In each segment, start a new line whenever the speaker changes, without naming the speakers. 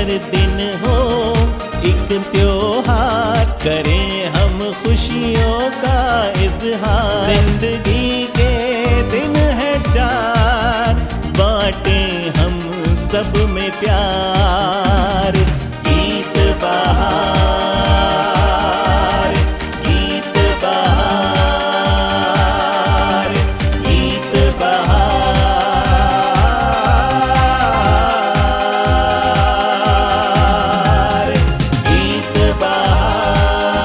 दिन हो एक त्योहार, करें हम खुशियों का इजहार। जिंदगी के दिन है चार, बांटें हम सब में प्यार। गीत बहार, गीत बहार, गीत बहार, गीत बहार,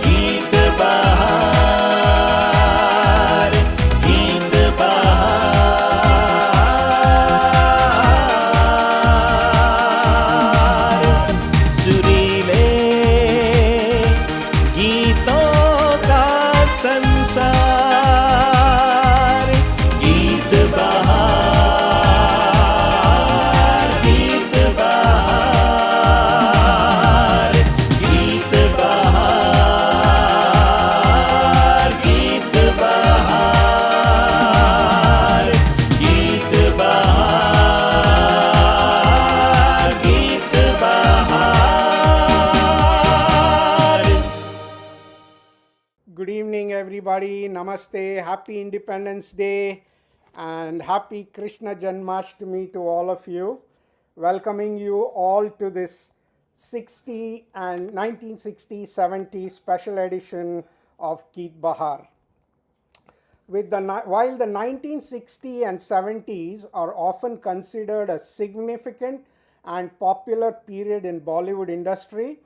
गीत बहार, गीत बहार। सुरीले गीतों का संसार, गीत बहार, गीत बहार, गीत बहार, गीत बहार, गीत बहार, गीत बहार।
Good evening, everybody. Namaste. Happy Independence Day and happy Krishna Janmashtami to all of you. Welcoming you all to this 60 and 1960-70 special edition of Geet Bahar. While the 1960s and 70s are often considered a significant and popular period in Bollywood industry,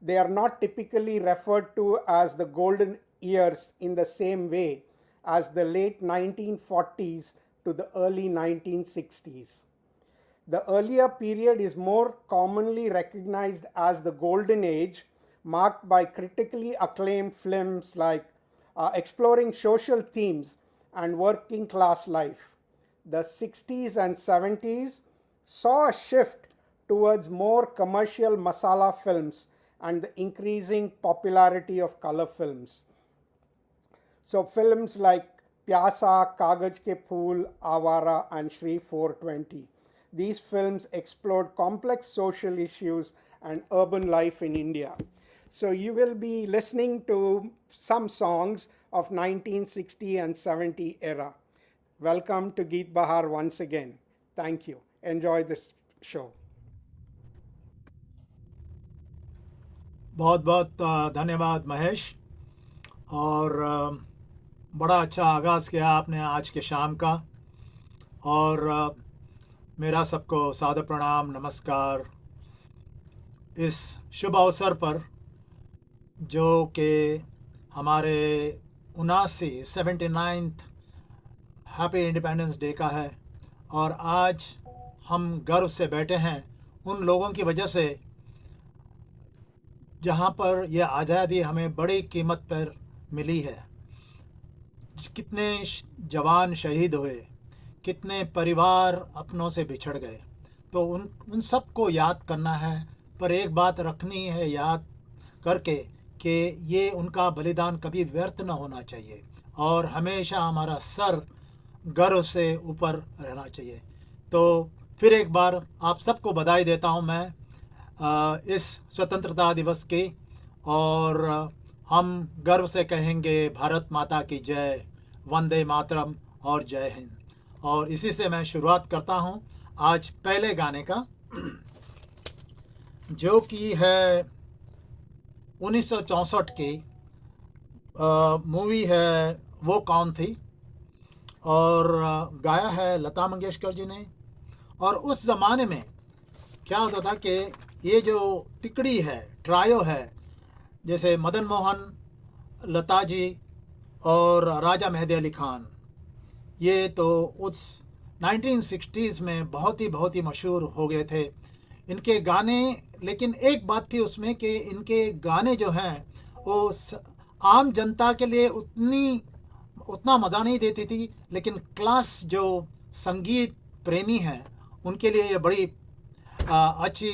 they are not typically referred to as the golden years in the same way as the late 1940s to the early 1960s. The earlier period is more commonly recognized as the golden age, marked by critically acclaimed films like exploring social themes and working class life. The 60s and 70s saw a shift towards more commercial masala films and the increasing popularity of color films. So films like Pyasa, Kagaj Ke Phool, Awara and Shri 420. These films explored complex social issues and urban life in India. So you will be listening to some songs of 1960 and 70 era. Welcome to Geet Bahar once again. Thank you. Enjoy this show.
बहुत बहुत धन्यवाद महेश। और बड़ा अच्छा आगाज़ किया आपने आज के शाम का। और मेरा सबको सादर प्रणाम, नमस्कार इस शुभ अवसर पर जो कि हमारे 79th हैप्पी इंडिपेंडेंस डे का है। और आज हम गर्व से बैठे हैं उन लोगों की वजह से जहाँ पर यह आज़ादी हमें बड़ी कीमत पर मिली है। कितने जवान शहीद हुए, कितने परिवार अपनों से बिछड़ गए, तो उन सब को याद करना है। पर एक बात रखनी है याद करके कि ये उनका बलिदान कभी व्यर्थ न होना चाहिए और हमेशा हमारा सर गर्व से ऊपर रहना चाहिए। तो फिर एक बार आप सबको बधाई देता हूँ मैं इस स्वतंत्रता दिवस की। और हम गर्व से कहेंगे भारत माता की जय, वंदे मातरम और जय हिंद। और इसी से मैं शुरुआत करता हूँ आज पहले गाने का, जो कि है 1964 की मूवी है वो कौन थी, और गाया है लता मंगेशकर जी ने। और उस ज़माने में क्या होता था कि ये जो तिकड़ी है, ट्रायो है, जैसे मदन मोहन, लता जी और राजा मेहदी अली खान, ये तो उस 1960s में बहुत ही मशहूर हो गए थे इनके गाने। लेकिन एक बात थी उसमें कि इनके गाने जो हैं वो आम जनता के लिए उतना मज़ा नहीं देती थी, लेकिन क्लास जो संगीत प्रेमी हैं उनके लिए ये बड़ी अच्छी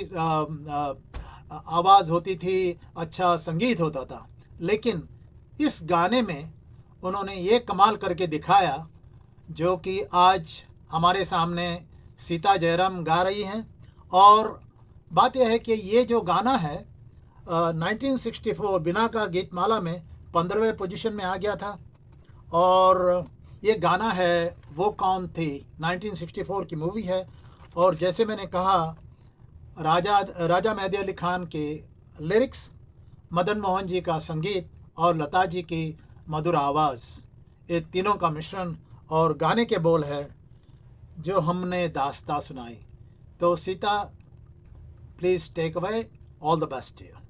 आवाज़ होती थी, अच्छा संगीत होता था। लेकिन इस गाने में उन्होंने ये कमाल करके दिखाया जो कि आज हमारे सामने सीता जयराम गा रही हैं और बात यह है कि ये जो गाना है 1964 बिना का गीतमाला में 15वें पोजीशन में आ गया था। और ये गाना है वो कौन थी, 1964 की मूवी है। और जैसे मैंने कहा, राजा मेहदी अली खान के लिरिक्स, मदन मोहन जी का संगीत और लता जी की मधुर आवाज़, ये तीनों का मिश्रण। और गाने के बोल है, जो हमने दास्तां सुनाई। तो Sita, please take away, all the best to you.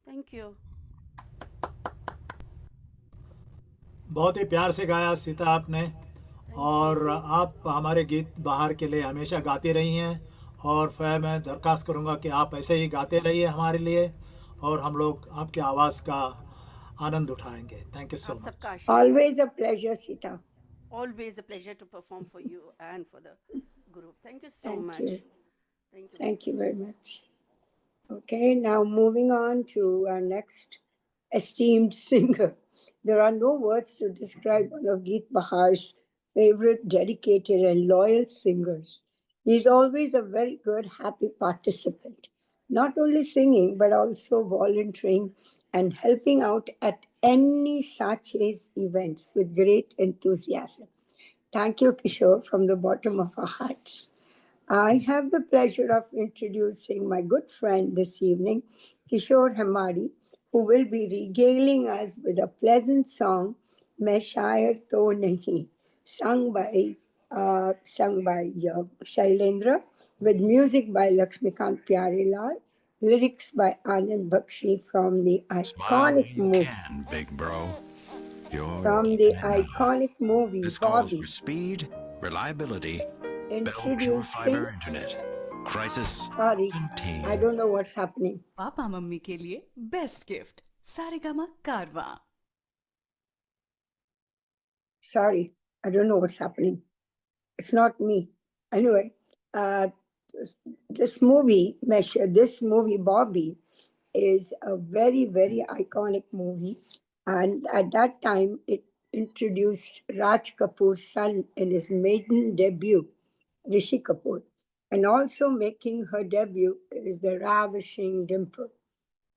Thank you.
बहुत ही प्यार से गाया सीता आपने। और आप हमारे गीत बाहर के लिए हमेशा गाती रही हैं, और फिर मैं दरख्वास्त करूंगा कि आप ऐसे ही गाते रहिए हमारे लिए, और हम लोग आपकी आवाज़ का आनंद उठाएंगे। थैंक यू सो
आप
मच।
सबका आशीर्वाद।
Always a pleasure, Sita.
Always a pleasure to perform for you and for the group. Thank you so
Thank
much.
you.
Thank you.
Thank you very much. Okay, now moving on to our next esteemed singer. There are no words to describe one of Geet Bahar's favorite, dedicated, and loyal singers. He's always a very good, happy participant, not only singing, but also volunteering and helping out at any Sache's events with great enthusiasm. Thank you, Kishore, from the bottom of our hearts. I have the pleasure of introducing my good friend this evening, Kishore Hemari, who will be regaling us with a pleasant song, Main Shair To Nahi, sung by Shailendra, with music by Lakshmikant Pyarelal, lyrics by Anand Bakshi from the
Smile when
iconic
you
movie.
can, big bro. You're
From the iconic movie
This calls
Bobby,
for speed, reliability, Bell Pure
introducing,
Fiber Internet. Crisis
sorry,
contained.
I don't know what's happening.
Papa mummy के लिए best gift Saregama कारवा.
Sorry, I don't know what's happening. It's not me. Anyway, this movie, Bobby, is a very, very iconic movie. And at that time, it introduced Raj Kapoor's son in his maiden debut, Rishi Kapoor. And also making her debut is the ravishing Dimple.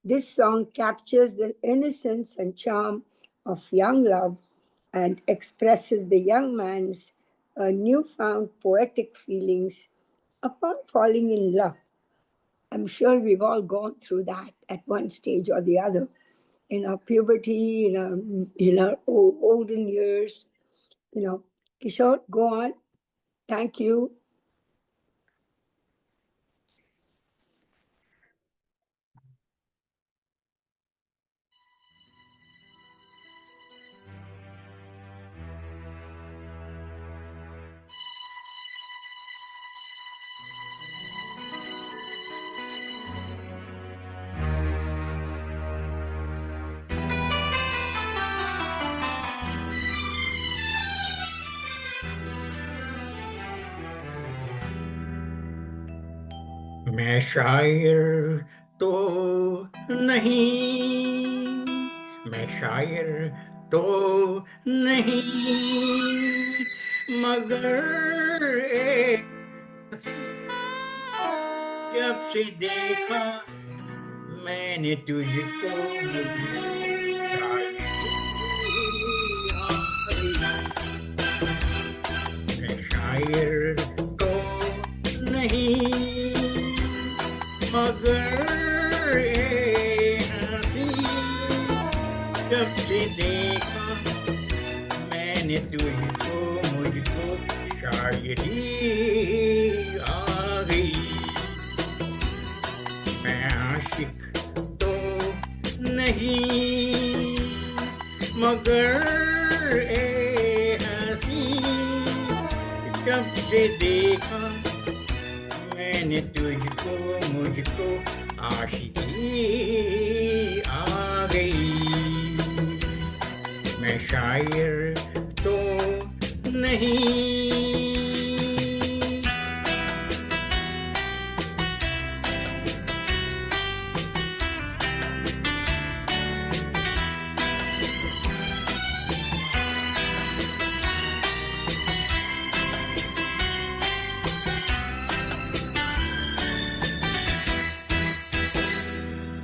This song captures the innocence and charm of young love and expresses the young man's newfound poetic feelings upon falling in love. I'm sure we've all gone through that at one stage or the other in our puberty, in our olden years. Kishore, go on. Thank you.
मैं शायर तो नहीं, मैं शायर तो नहीं, मगर जब से देखा मैंने तुझको, मैं शायर तो नहीं, मगर हंसी जब से देखा मैंने तुझको, मुझको शायरी आ गई। मैं आशिक तो नहीं, मगर हंसी जब से देखा मैंने तुझको, मुझको आशिकी आ गई। मैं शायर तो नहीं।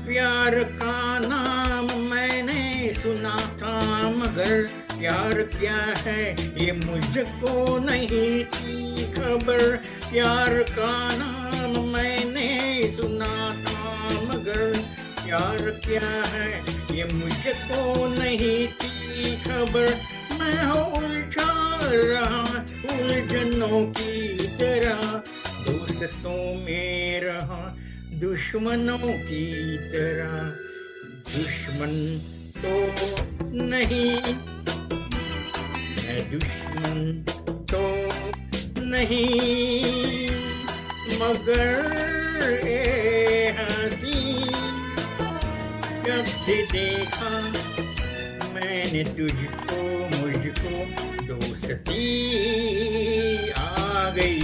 प्यार का नाम मैंने सुना था, मगर प्यार क्या है ये मुझको नहीं थी खबर। प्यार का नाम मैंने सुना था, मगर प्यार क्या है ये मुझको नहीं थी खबर। मैं उलझा रहा उलझनों की तरह, दोस्तों में रहा दुश्मनों की तरह। दुश्मन तो नहीं, मैं दुश्मन तो नहीं, मगर हंसी जब से देखा मैंने तुझको, मुझको दोस्ती आ गई।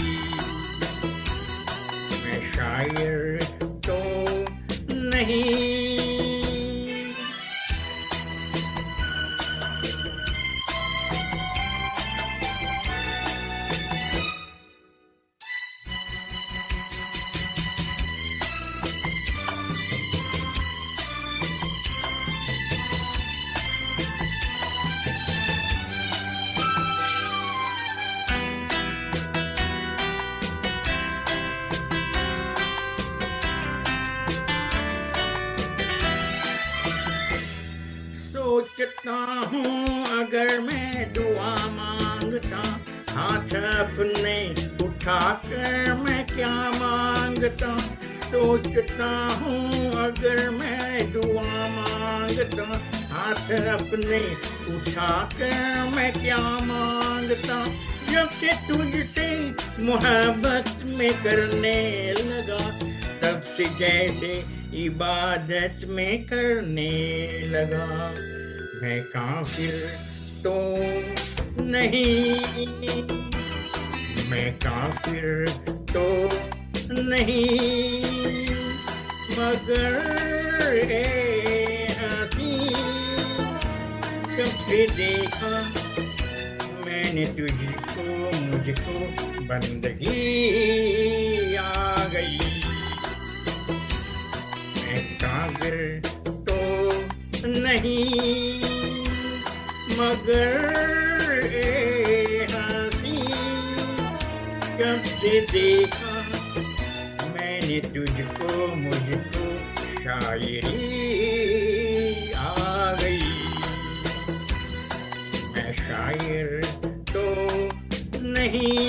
मैं शायर तो नहीं। सोचता हूँ अगर मैं दुआ मांगता, हाथ अपने उठाकर मैं क्या मांगता। सोचता हूँ अगर मैं दुआ मांगता, हाथ अपने उठाकर मैं क्या मांगता। जब से तुझसे मोहब्बत में करने लगा, तब से जैसे इबादत में करने लगा। मैं काफिर तो नहीं, मैं काफिर तो नहीं, मगर ए हंसी कब से देखा मैंने तुझको, मुझको बंदगी आ गई। मैं काफिर तो नहीं, मगर ए हंसी कब से देखा मैंने तुझको, मुझको शायरी आ गई। मैं शायर तो नहीं।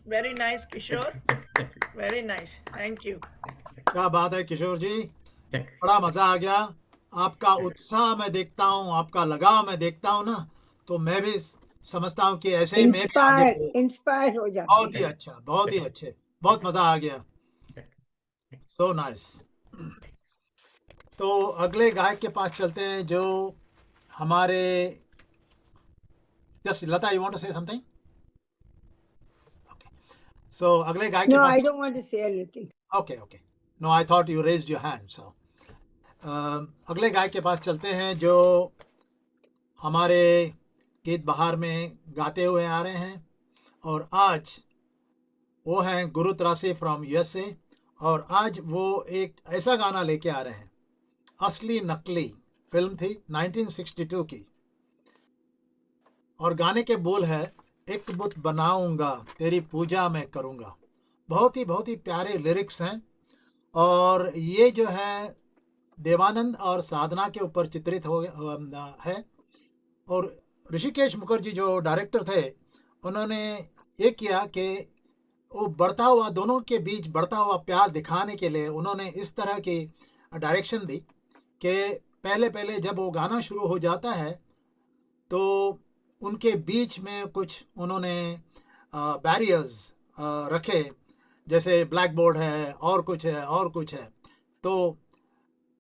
Very nice, Kishore. Very nice. Thank you.
क्या बात है किशोर जी, बड़ा मजा आ गया। आपका उत्साह मैं देखता हूँ, आपका लगाव मैं देखता हूँ ना, तो मैं भी समझता हूँ कि ऐसे ही मैं भी आगे बढ़ूँ।
इंस्पायर हो जाते
बहुत ही अच्छा, बहुत ही अच्छे, बहुत मजा आ गया। So nice. तो अगले गायक के पास चलते हैं जो हमारे, just Lata, you want to say something? So अगले गायक के
No,
pass,
I don't want to say anything.
Okay, okay. No, I thought you raised your hand. So अगले गायक के पास चलते हैं जो हमारे गीत बहार में गाते हुए आ रहे हैं, और आज वो हैं गुरु त्रासी फ्रॉम यूएसए। और आज वो एक ऐसा गाना लेके आ रहे हैं, असली नकली फिल्म थी 1962 की, और गाने के बोल है, एक बुत बनाऊंगा तेरी पूजा मैं करूंगा। बहुत ही प्यारे लिरिक्स हैं, और ये जो है देवानंद और साधना के ऊपर चित्रित है। और ऋषिकेश मुखर्जी जो डायरेक्टर थे, उन्होंने ये किया कि वो बढ़ता हुआ, दोनों के बीच बढ़ता हुआ प्यार दिखाने के लिए उन्होंने इस तरह की डायरेक्शन दी कि पहले जब वो गाना शुरू हो जाता है तो उनके बीच में कुछ उन्होंने बैरियर्स रखे, जैसे ब्लैक बोर्ड है और कुछ है। तो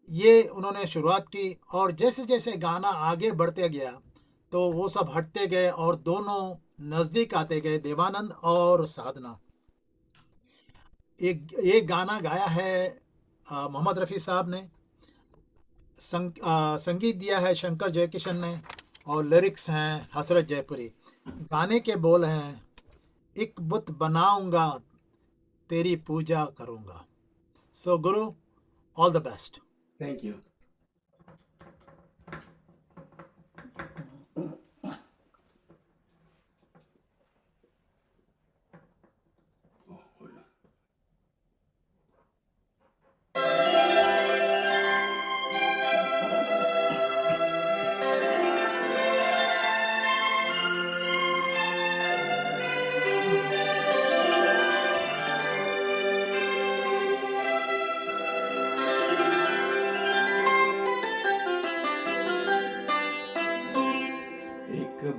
ये उन्होंने शुरुआत की, और जैसे जैसे गाना आगे बढ़ते गया तो वो सब हटते गए और दोनों नज़दीक आते गए, देवानंद और साधना। एक गाना गाया है मोहम्मद रफ़ी साहब ने, संगीत दिया है शंकर जयकिशन ने, और लिरिक्स हैं हसरत जयपुरी। गाने के बोल हैं, एक बुत बनाऊंगा तेरी पूजा करूंगा। सो गुरु, all the best.
Thank you.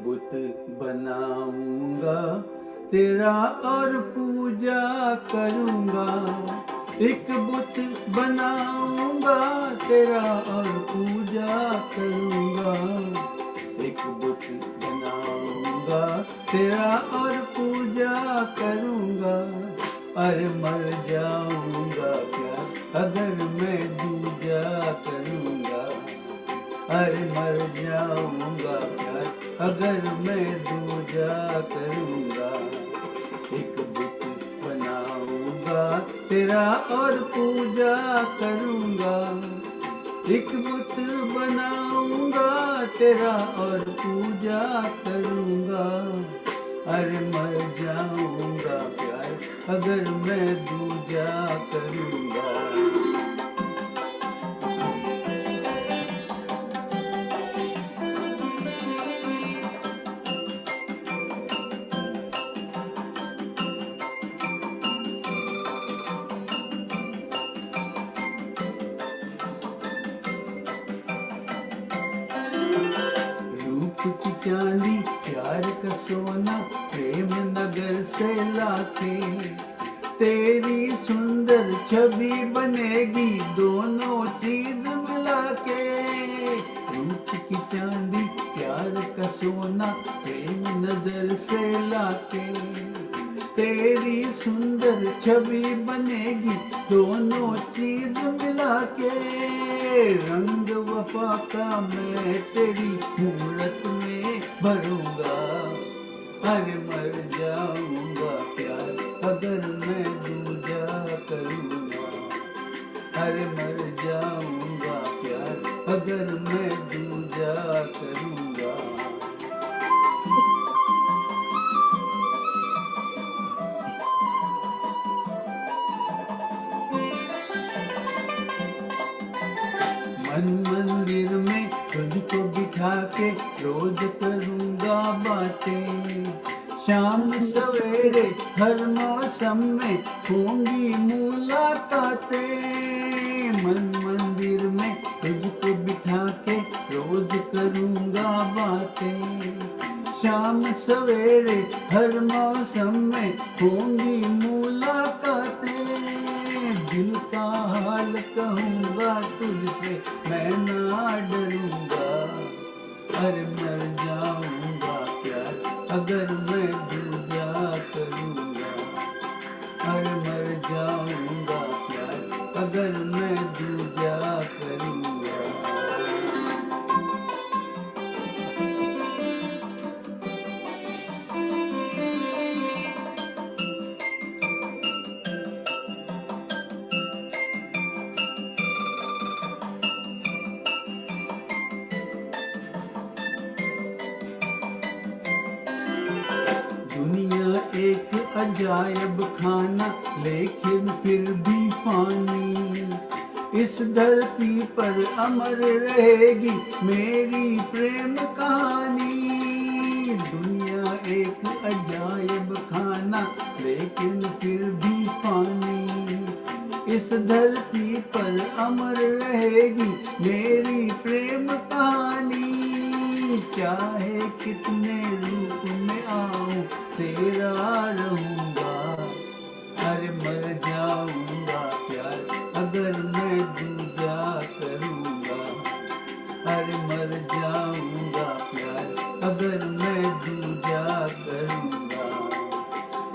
बुत बनाऊंगा तेरा और पूजा करूंगा, एक बुत बनाऊंगा तेरा और पूजा करूंगा, एक बुत बनाऊंगा तेरा और पूजा करूंगा। अरे मर जाऊंगा क्या अगर मैं दूजा करूंगा, अरे मर जाऊंगा प्यार अगर मैं दूजा करूंगा, एक बुत बनाऊंगा तेरा और पूजा करूंगा, एक बुत बनाऊंगा तेरा और पूजा करूंगा, अरे मर जाऊंगा प्यार अगर मैं दूजा करूंगा। रूप की चांदी प्यार का सोना प्रेम नगर से लाके, तेरी सुंदर छवि बनेगी दोनों चीज मिला के। रूप की चांदी प्यार का सोना प्रेम नजर से लाके, तेरी सुंदर छवि बनेगी दोनों चीज मिला के। रंग वफा का मैं तेरी मूरत में भरूंगा, अरे मर जाऊंगा प्यार अगर मैं दूजा करूंगा, अरे मर जाऊंगा प्यार अगर मैं दूजा करूंगा। मन मंदिर में तुझको बिठा के रोज करूंगा बातें, शाम सवेरे हर मौसम में होंगी मुलाकातें। मन मंदिर में तुझको बिठा के रोज करूंगा बातें, शाम सवेरे हर मौसम में होंगी मुलाकातें। दिल का हाल कहूँगा तुझसे मैं ना डरूंगा, अरे मर जाऊंगा प्यार अगर मैं दूजा करूंगा, अरे मर जाऊंगा प्यार अगर मैं दूजा करूंगा। दुनिया एक अजायब खाना लेकिन फिर भी फानी, इस धरती पर अमर रहेगी मेरी प्रेम कहानी। दुनिया एक अजायब खाना लेकिन फिर भी फानी, इस धरती पर अमर रहेगी मेरी प्रेम कहानी। चाहे कितने रूप में आऊं तेरा रहूंगा, अरे मर जाऊंगा प्यार अगर मैं दूजा करूंगा, अरे मर जाऊंगा प्यार अगर मैं दूजा करूंगा।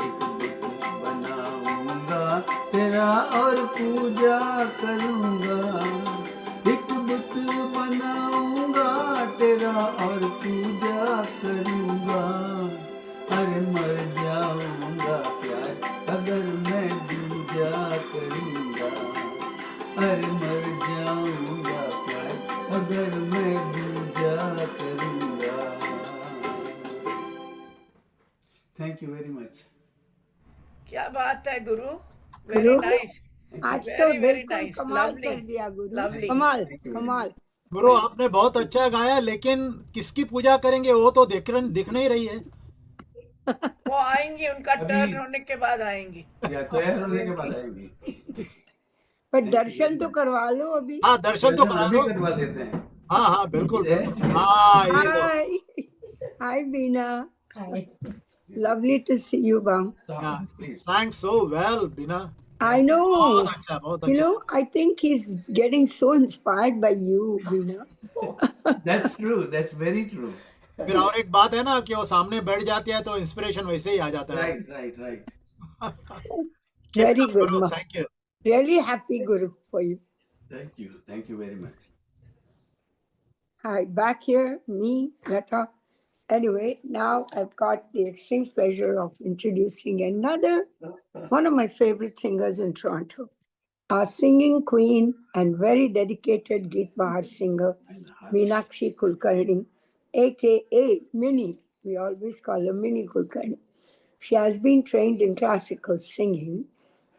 एक बुत बनाऊंगा तेरा और पूजा करूंगा, एक बुत बनाऊंगा तेरा और पूजा करूंगा, अरे मर जाऊंगा प्यार अगर मैं दूजा करूंगा, अरे मर जाऊंगा प्यार अगर मैं दूजा करूंगा। Thank you very much.
क्या बात है गुरु, वेरी
गुरु
नाइस,
आज तो
वेरी वेरी
बिल्कुल
नाइस,
कमाल
लवली
कर दिया गुरु,
लवली।
कमाल कमाल।
गुरु आपने बहुत अच्छा गाया, लेकिन किसकी पूजा करेंगे वो तो दिख नहीं रही है।
वो आएंगी, उनका
अभी-
टर्न होने के बाद आएंगी।
या तैयार होने के बाद आएंगी।
पर दर्शन तो करवा लो अभी।
हाँ दर्शन तो करा
अभी
दो।
करवा देते हैं।
हाँ हाँ बिल्कुल बिल्कुल। हाँ ये लो।
हाय हाय बीना, lovely to see you ma'am.
Sang so well, Bina.
I know,
बहुत अच्छा, बहुत
you
अच्छा।
know, I think he's getting so inspired by you Beena.
That's true, that's very true.
फिर और एक बात है ना कि वो सामने बैठ जाती है तो इंस्पिरेशन वैसे ही आ जाता है।
Right.
Very good
Guru,
ma.
Thank you.
Really happy Guru for you.
Thank you very much.
Hi, back here, me, Lata. Anyway, now I've got the extreme pleasure of introducing another one of my favorite singers in Toronto, our singing queen and very dedicated Geet Bahar singer, Meenakshi Kulkarni, aka Minnie. We always call her Minnie Kulkarni. She has been trained in classical singing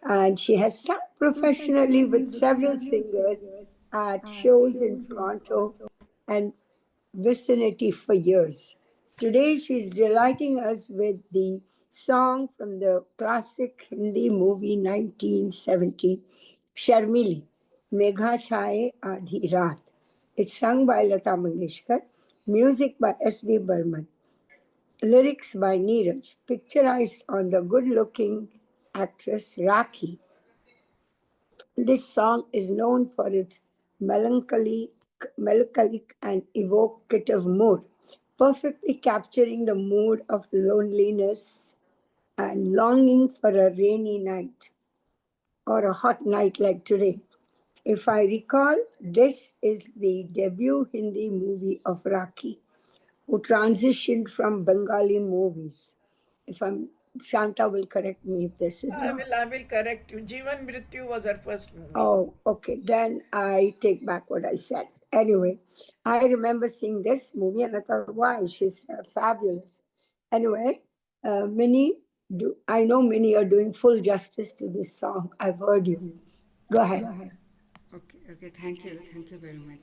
and she has sung professionally with several singers at shows in Toronto and vicinity for years. Today, she's delighting us with the song from the classic Hindi movie 1970, Sharmili, Megha Chaye Aadhi Raat. It's sung by Lata Mangeshkar, music by S.D. Burman, lyrics by Neeraj, picturized on the good-looking actress Rakhi. This song is known for its melancholic and evocative mood, perfectly capturing the mood of loneliness and longing for a rainy night or a hot night like today. If I recall, this is the debut Hindi movie of Rakhi, who transitioned from Bengali movies. If I'm Shanta will correct me if this is wrong.
I will correct you. Jeevan Mrityu was her first movie.
Oh, okay. Then I take back what I said. Anyway, I remember seeing this movie and I thought, wow, she's fabulous. Anyway, Minnie, I know Minnie, you're doing full justice to this song. I've heard you. Go ahead.
Okay. Thank you very much.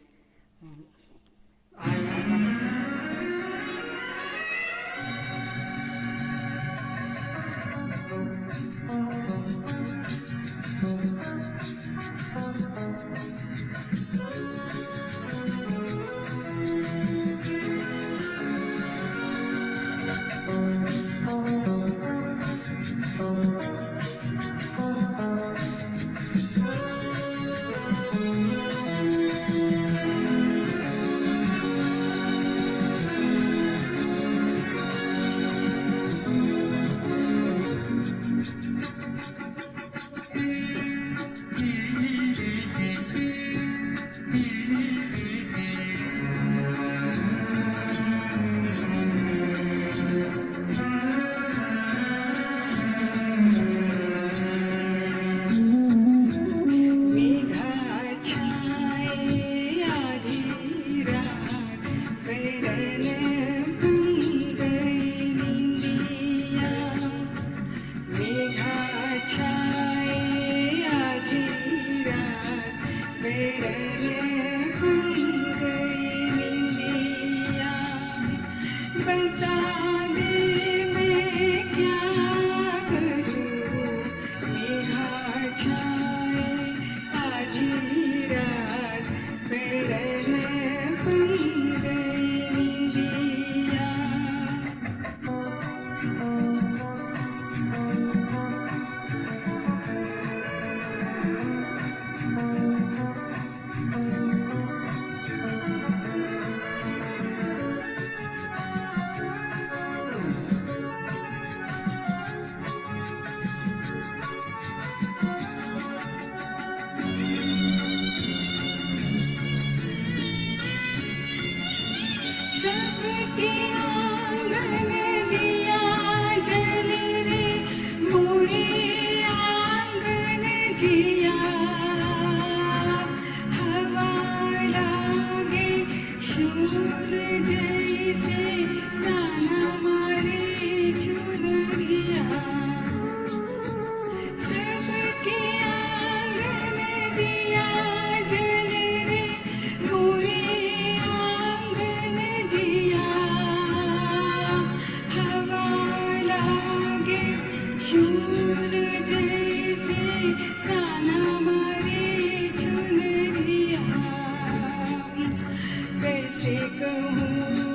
कैसे कहूँ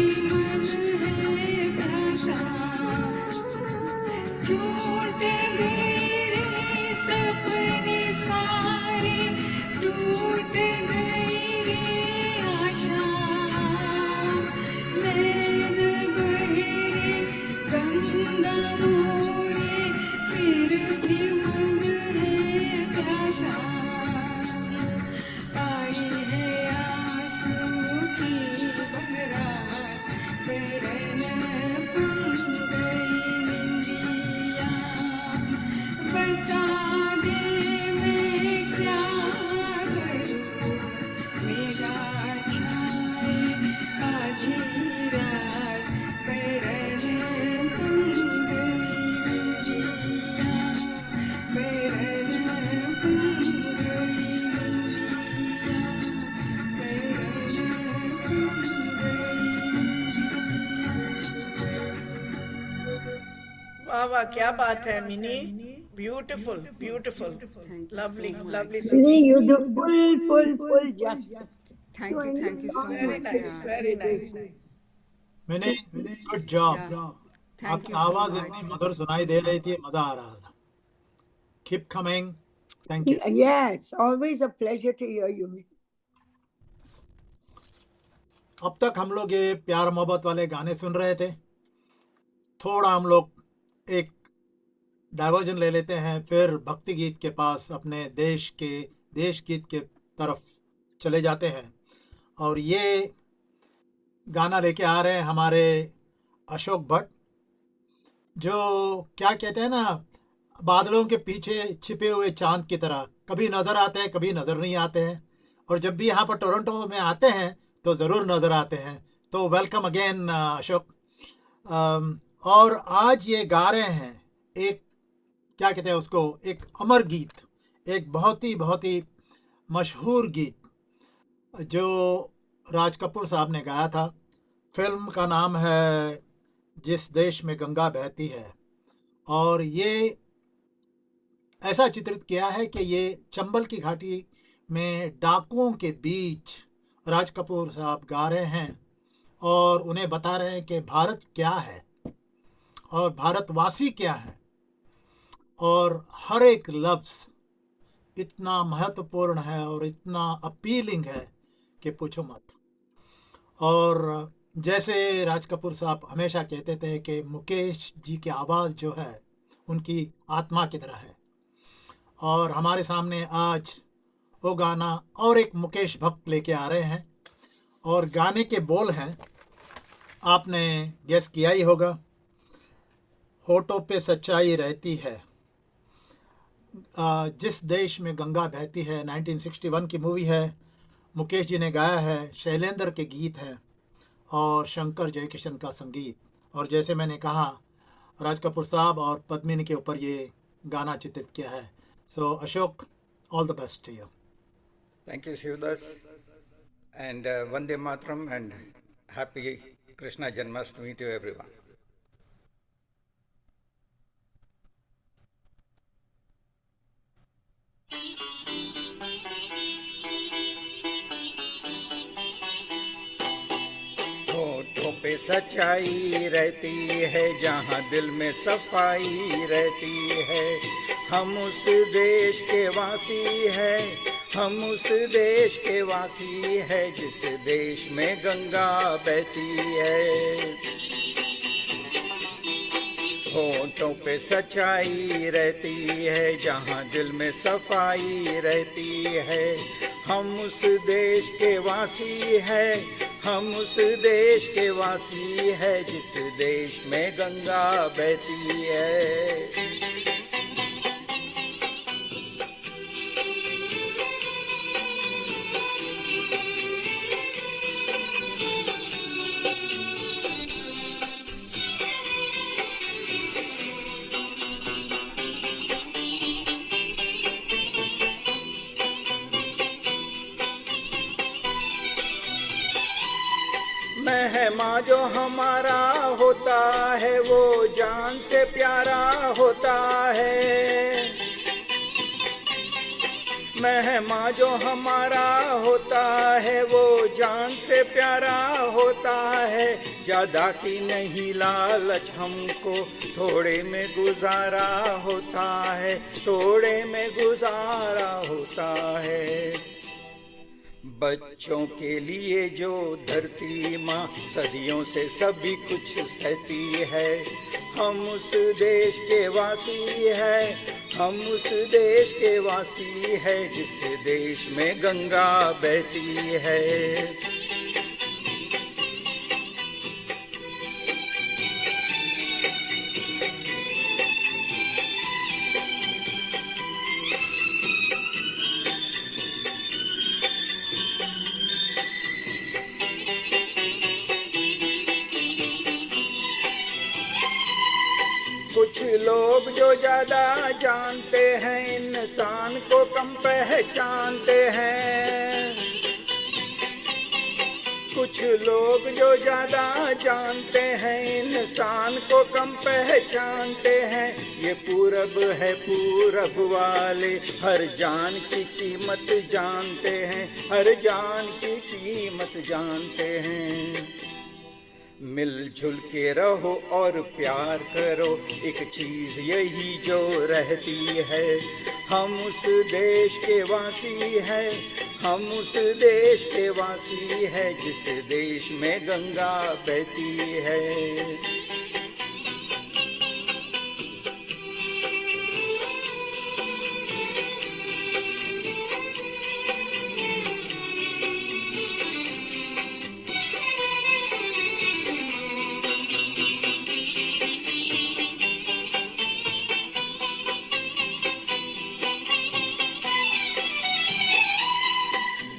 भी मन है प्यासा, छूट गए रे सपने सारे, टूट गई रे आशा, नैन बहे गंगा मोरे, फिर भी मन है प्यासा, आई है आंसू की बरसात, बरन बन गई निंदिया, बता दे मैं क्या करूं, मेरा छाए आज ही रात, बरन बन गई निंदिया, बरन बन गई निंदिया,
वाह वाह, क्या बात है mini, beautiful beautiful, lovely lovely
Really,
singing.
you do full justice.
Thank you so
Very
much.
nice, very nice.
मैंने गुड जॉब।
Thank
आपकी
you so
आवाज
much.
इतनी मधुर सुनाई दे रही थी, मजा आ रहा था। Keep coming. Thank you.
Yes, always a pleasure to hear you.
अब तक हम लोग ये प्यार मोहब्बत वाले गाने सुन रहे थे। थोड़ा हम लोग एक डाइवर्जन ले लेते हैं, फिर भक्ति गीत के पास अपने देश गीत के तरफ चले जाते हैं। और ये गाना लेके आ रहे हैं हमारे अशोक भट्ट, जो क्या कहते हैं ना, बादलों के पीछे छिपे हुए चांद की तरह, कभी नज़र आते हैं कभी नज़र नहीं आते हैं, और जब भी यहाँ पर टोरंटो में आते हैं तो ज़रूर नज़र आते हैं। तो वेलकम अगेन अशोक। और आज ये गा रहे हैं एक, क्या कहते हैं उसको, एक अमर गीत, एक बहुत ही मशहूर गीत जो राज कपूर साहब ने गाया था। फिल्म का नाम है जिस देश में गंगा बहती है, और ये ऐसा चित्रित किया है कि ये चंबल की घाटी में डाकुओं के बीच राज कपूर साहब गा रहे हैं और उन्हें बता रहे हैं कि भारत क्या है और भारतवासी क्या है, और हर एक लफ्ज़ इतना महत्वपूर्ण है और इतना अपीलिंग है कि पूछो मत। और जैसे राज कपूर साहब हमेशा कहते थे कि मुकेश जी की आवाज़ जो है उनकी आत्मा की तरह है, और हमारे सामने आज वो गाना और एक मुकेश भक्त लेके आ रहे हैं। और गाने के बोल हैं, आपने गेस किया ही होगा, होठों पे सच्चाई रहती है, जिस देश में गंगा बहती है, 1961 की मूवी है। मुकेश जी ने गाया है, शैलेंद्र के गीत हैं और शंकर जयकिशन का संगीत। और जैसे मैंने कहा, राज कपूर साहब और पद्मिनी के ऊपर ये गाना चित्रित किया है। So Ashok, all the best to you.
Thank you, Shivdas, and Vande Mataram, and happy Krishna Janmashtami to everyone. होठों पे सच्चाई रहती है, जहाँ दिल में सफाई रहती है, हम उस देश के वासी हैं, हम उस देश के वासी है, जिस देश में गंगा बहती है। होठों पे सच्चाई रहती है, जहाँ दिल में सफाई रहती है, हम उस देश के वासी है, हम उस देश के वासी है, जिस देश में गंगा बहती है। मेहमा जो हमारा होता है, वो जान से प्यारा होता है। मेहमा जो हमारा होता है वो जान से प्यारा होता है, ज्यादा की नहीं लालच हमको, थोड़े में गुजारा होता है, थोड़े में गुजारा होता है। बच्चों के लिए जो धरती माँ सदियों से सभी कुछ सहती है, हम उस देश के वासी है, हम उस देश के वासी है जिस देश में गंगा बहती है। कुछ लोग जो ज्यादा जानते हैं इंसान को कम पहचानते हैं, कुछ लोग जो ज्यादा जानते हैं इंसान को कम पहचानते हैं। ये पूरब है पूरब वाले हर जान की कीमत जानते हैं, हर जान की कीमत जानते हैं। मिलजुल के रहो और प्यार करो, एक चीज यही जो रहती है, हम उस देश के वासी है, हम उस देश के वासी है जिस देश में गंगा बहती है।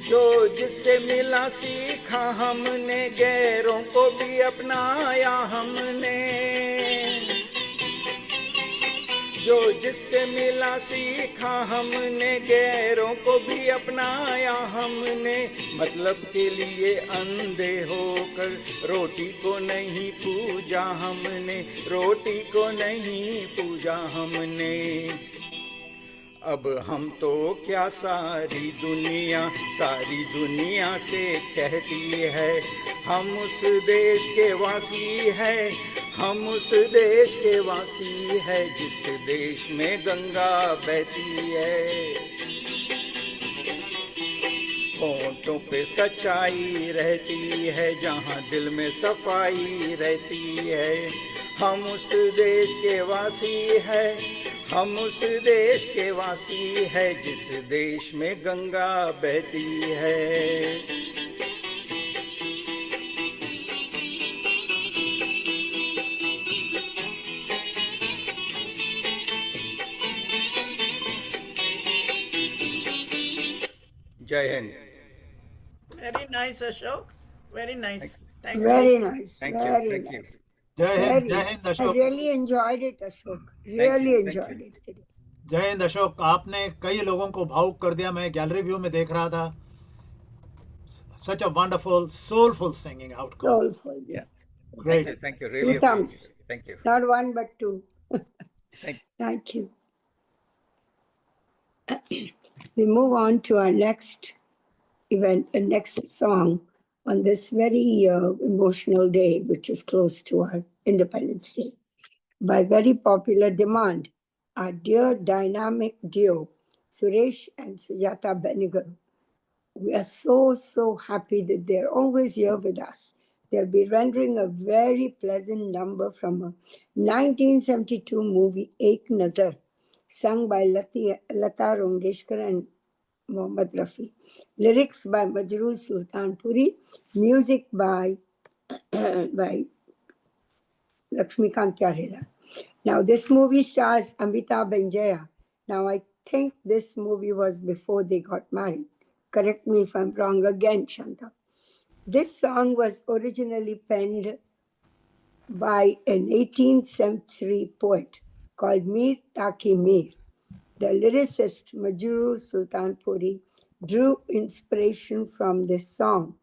जो जिससे मिला सीखा हमने, गैरों को भी अपनाया हमने, जो जिससे मिला सीखा हमने, गैरों को भी अपनाया हमने। मतलब के लिए अंधे होकर रोटी को नहीं पूजा हमने, रोटी को नहीं पूजा हमने। अब हम तो क्या सारी दुनिया से कहती है, हम उस देश के वासी है, हम उस देश के वासी है जिस देश में गंगा बहती है। होंठों पे सच्चाई रहती है, जहाँ दिल में सफाई रहती है, हम उस देश के वासी है, हम उस देश के वासी है जिस देश में गंगा बहती है। जय Hind.
Very nice, Ashok. Very nice. Thank you.
Very nice.
Thank you.
Very
Thank you.
nice.
जय हिंद,
Very
जय
nice.
Hind
I
Ashok.
really enjoyed it, Ashok. Really
Thank
enjoyed
you.
it today.
जय हिंद अशोक, आपने कई लोगों को भावुक कर दिया। मैं गैलरी व्यू में देख रहा था। Such a wonderful, soulful singing outcome.
Soulful, yes.
Great.
Thank you. Really
Two thumbs.
appreciate it. Thank you.
Not one, but two.
Thank you.
Thank you. We move on to our next event, next song on this very emotional day, which is close to our Independence Day. By very popular demand, our dear dynamic duo, Suresh and Sujata Benigal. We are so happy that they're always here with us. They'll be rendering a very pleasant number from a 1972 movie, Ek Nazar, sung by Lata Rongeshkar and Mohammad Rafi. Lyrics by Majroor Sultanpuri, music by Lakshmikant Kyarela. Now, this movie stars Amitabh and Jaya. Now, I think this movie was before they got married. Correct me if I'm wrong again, Shanta. This song was originally penned by an 18th century poet called Mir Taki Mir. The lyricist Majroor Sultanpuri drew inspiration from this song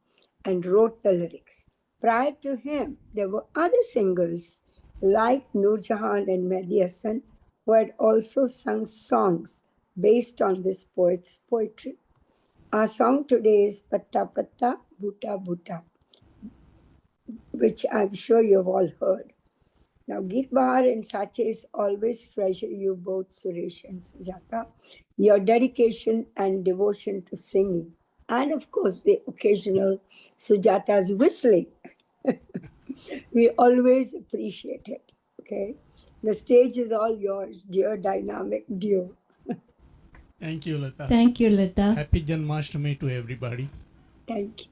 and wrote the lyrics. Prior to him, there were other singers like Noor Jahan and Mehdi Hassan who had also sung songs based on this poet's poetry. Our song today is Patta Patta Bhuta Bhuta, which I'm sure you've all heard. Now, Geet Bahar and Saches always treasure you both, Suresh and Sujata, your dedication and devotion to singing, and of course, the occasional Sujata's whistling. We always appreciate it. Okay, the stage is all yours, dear dynamic duo.
Thank you, Lata.
Thank you, Lata.
Happy Janmashtami to everybody.
Thank you.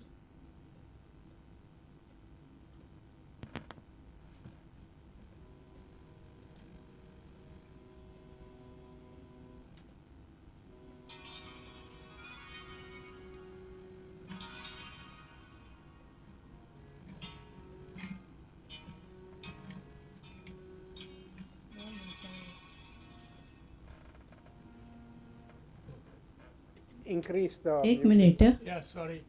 Increase the
एक
music.
Minute.
Yeah, sorry.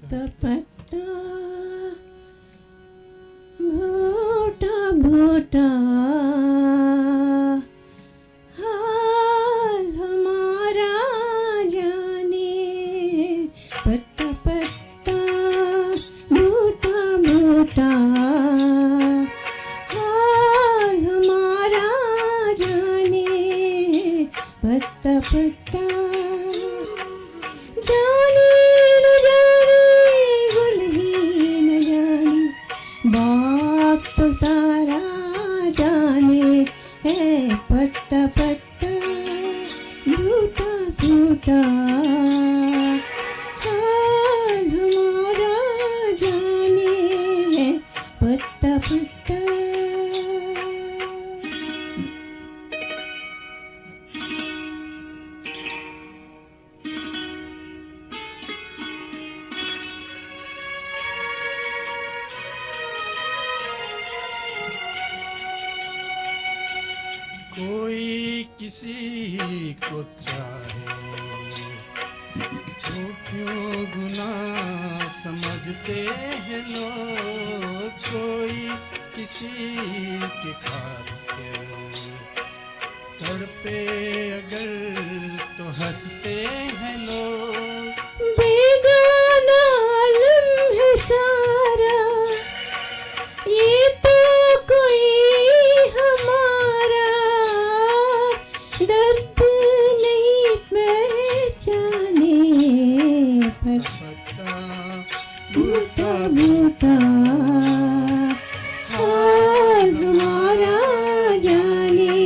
Tapata bhuta bhuta हाल हमारा जाने पत्ता पत्ता बूटा बूटा हाल हमारा जाने पत्ता पत्ता जाने न जाने गुल ही न जाने बाप तो सारा जाने है पत्ता पत्ता बूटा बूटा हाल हमारा जाने है पत्ता पत्ता.
कोई किसी को चाहे तो क्यों गुनाह समझते हैं लोग. कोई किसी के खातिर तड़पे अगर तो हंसते हैं लोग.
बेगाना आलम है सारा ये तो कोई हमारा दर्द नहीं पहचाने
पत्ता
बूटा बूटा हाल हमारा जाने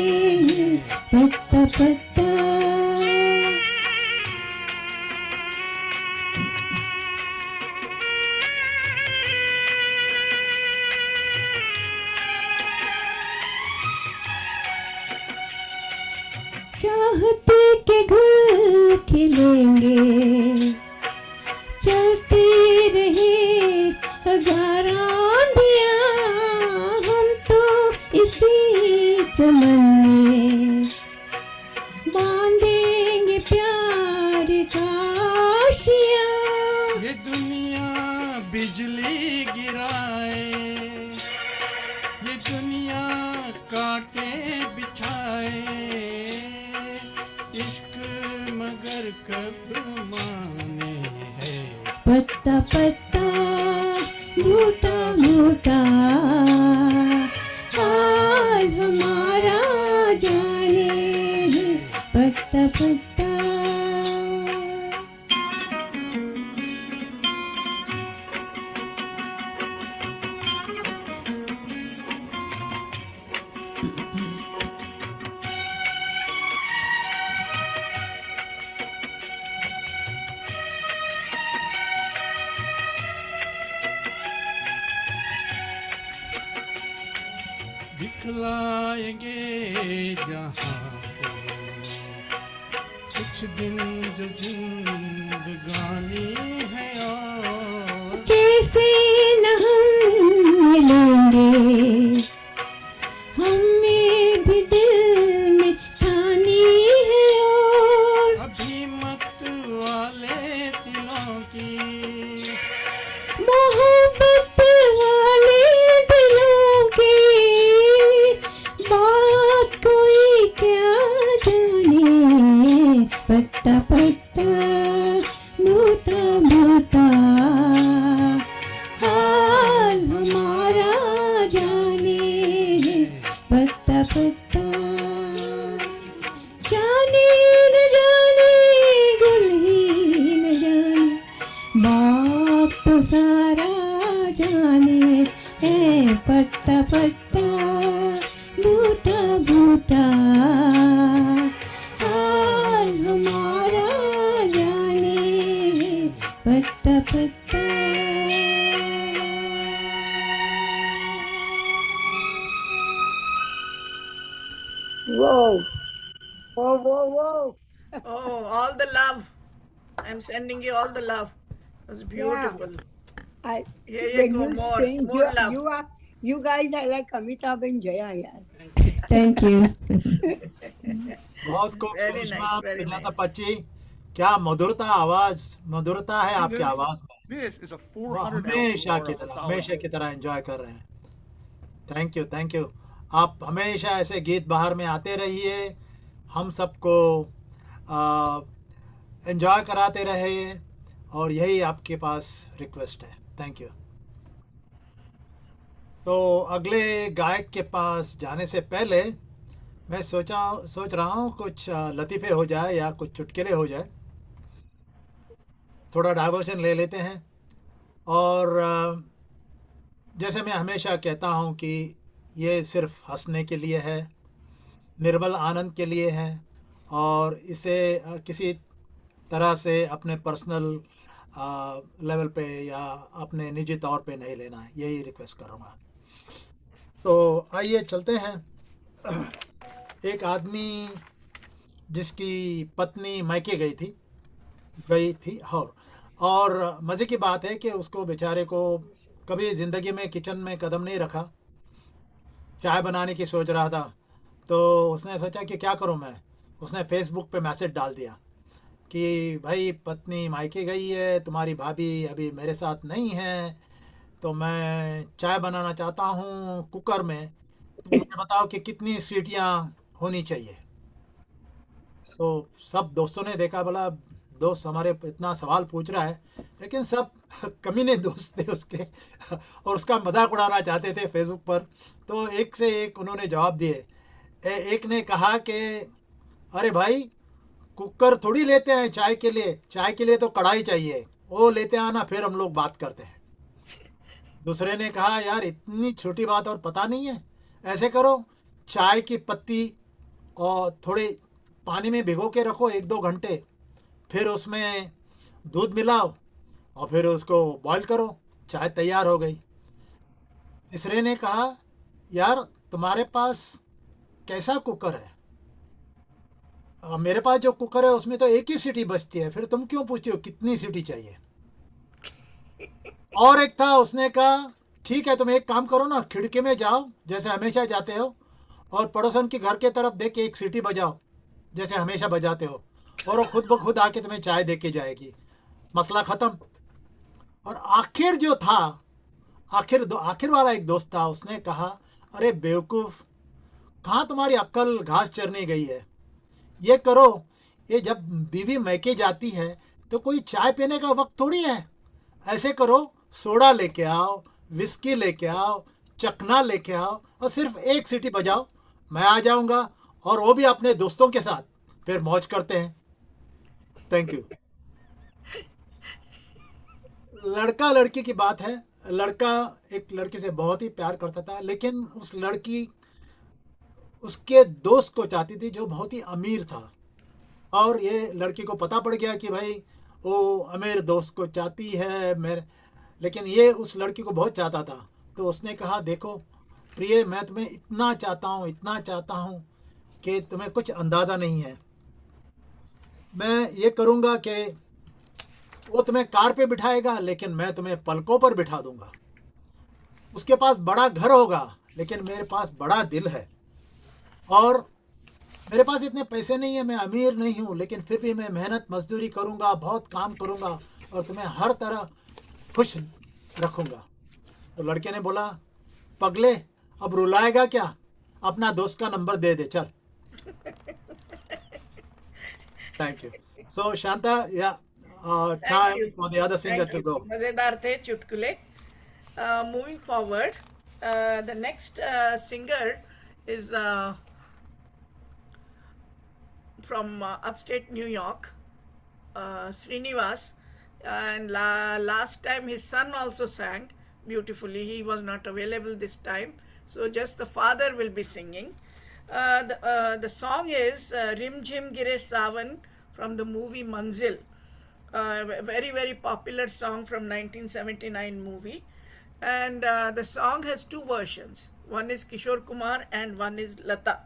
पत्ता पत्ता. चाहते के घुल खिलेंगे चलती रहे हजार आंधियां हम तो इसी चमन में बांधेंगे प्यार का आशियां.
ये दुनिया बिजली गिराए, ये दुनिया कांटे बिछाए, इश्क मगर कब माने है.
पत्ता पत्ता बूटा बूटा हाल हमारा जाने पत्ता पत्ता.
दिखलाएंगे जहाँ को कुछ दिन जो जिंदगी जिंदगानी है और
कैसे न हम मिलेंगे, हमें भी दिल में ठानी है और
अभी मत वाले दिलों की
मोहब्बत वाले दिलों की बात कोई क्या जाने, पत्ता पत्ता मोटा मोटा हाल हमारा जाने, पत्ता पत्ता जाने न जाने गुल ही न जाने, बाप तो सारा जाने है, पत्ता पत्ता बूटा बूटा हाल हमारा जाने, पत्ता पत्ता।
Whoa, whoa, whoa, whoa.
Oh, all the love. I'm sending you all the love. It was beautiful.
I,
Here you
when
go,
you sing,
more love.
you guys are like Amitabh and Jaya, yaar.
Thank you.
बहुत खूब
Very
Sushma,
nice, very
Sujata
nice.
पच्ची, क्या मधुरता आवाज, मधुरता है आपकी आवाज में।
This is a
वो
400
हमेशा की तरह एंजॉय कर रहे हैं। Thank you. आप हमेशा ऐसे गीत बाहर में आते रहिए, हम सबको एंजॉय कराते रहिए, और यही आपके पास रिक्वेस्ट है। Thank you. तो अगले गायक के पास जाने से पहले मैं सोच रहा हूँ कुछ लतीफ़े हो जाए या कुछ चुटकुले हो जाए, थोड़ा डाइवर्शन ले लेते हैं। और जैसे मैं हमेशा कहता हूँ कि ये सिर्फ हंसने के लिए है, निर्मल आनंद के लिए है, और इसे किसी तरह से अपने पर्सनल लेवल पे या अपने निजी तौर पे नहीं लेना है, यही रिक्वेस्ट करूँगा। तो आइए चलते हैं। एक आदमी जिसकी पत्नी मायके गई थी और मज़े की बात है कि उसको बेचारे को कभी ज़िंदगी में किचन में कदम नहीं रखा। चाय बनाने की सोच रहा था, तो उसने सोचा कि क्या करूं मैं। उसने फेसबुक पे मैसेज डाल दिया कि भाई पत्नी मायके गई है, तुम्हारी भाभी अभी मेरे साथ नहीं है, तो मैं चाय बनाना चाहता हूँ कुकर में, तो मुझे बताओ कि कितनी सीटियाँ होनी चाहिए। तो सब दोस्तों ने देखा, बोला दोस्त हमारे इतना सवाल पूछ रहा है, लेकिन सब कमीने दोस्त थे उसके और उसका मजाक उड़ाना चाहते थे फेसबुक पर। तो एक से एक उन्होंने जवाब दिए। एक ने कहा कि अरे भाई कुकर थोड़ी लेते हैं चाय के लिए तो कढ़ाई चाहिए, वो लेते आना, फिर हम लोग बात करते हैं। दूसरे ने कहा यार इतनी छोटी बात और पता नहीं है, ऐसे करो चाय की पत्ती और थोड़े पानी में भिगो के रखो 1-2 घंटे, फिर उसमें दूध मिलाओ और फिर उसको बॉईल करो, चाय तैयार हो गई। तीसरे ने कहा यार तुम्हारे पास कैसा कुकर है, मेरे पास जो कुकर है उसमें तो एक ही सीटी बजती है, फिर तुम क्यों पूछते हो कितनी सीटी चाहिए। और एक था, उसने कहा ठीक है तुम एक काम करो ना, खिड़की में जाओ जैसे हमेशा जाते हो, और पड़ोसन के घर के तरफ देख के एक सीटी बजाओ जैसे हमेशा बजाते हो, और वो खुद ब खुद आके तुम्हें चाय दे के जाएगी, मसला ख़त्म। और आखिर जो था, आखिर वाला एक दोस्त था, उसने कहा अरे बेवकूफ़, कहाँ तुम्हारी अक्ल घास चरने गई है। ये करो, ये जब बीवी मैके जाती है तो कोई चाय पीने का वक्त थोड़ी है। ऐसे करो, सोडा लेके आओ, विस्की लेके आओ, चखना लेके आओ, और सिर्फ एक सीटी बजाओ, मैं आ जाऊंगा, और वो भी अपने दोस्तों के साथ, फिर मौज करते हैं। Thank you. लड़का लड़की की बात है। लड़का एक लड़की से बहुत ही प्यार करता था, लेकिन उस लड़की उसके दोस्त को चाहती थी जो बहुत ही अमीर था, और ये लड़की को पता पड़ गया कि भाई वो अमीर दोस्त को चाहती है लेकिन ये उस लड़की को बहुत चाहता था। तो उसने कहा देखो प्रिय, मैं तुम्हें इतना चाहता हूँ कि तुम्हें कुछ अंदाज़ा नहीं है। मैं ये करूँगा कि वो तुम्हें कार पे बिठाएगा लेकिन मैं तुम्हें पलकों पर बिठा दूंगा। उसके पास बड़ा घर होगा लेकिन मेरे पास बड़ा दिल है। और मेरे पास इतने पैसे नहीं है, मैं अमीर नहीं हूँ, लेकिन फिर भी मैं मेहनत मजदूरी करूँगा, बहुत काम करूँगा और तुम्हें हर तरह खुश रखूँगा। तो लड़के ने बोला, पगले अब रुलाएगा क्या, अपना दोस्त का नंबर दे दे चल। Thank you. सो शांता, या time for the other singer to go.
मजेदार थे चुटकुले. Moving forward, the next singer is from upstate New York, Srinivas, and last time his son also sang beautifully. He was not available this time, so just the father will be singing. The song is Rim Jhim Gire Savan from the movie Manzil. Very, very popular song from 1979 movie. And the song has two versions. One is Kishore Kumar and one is Lata.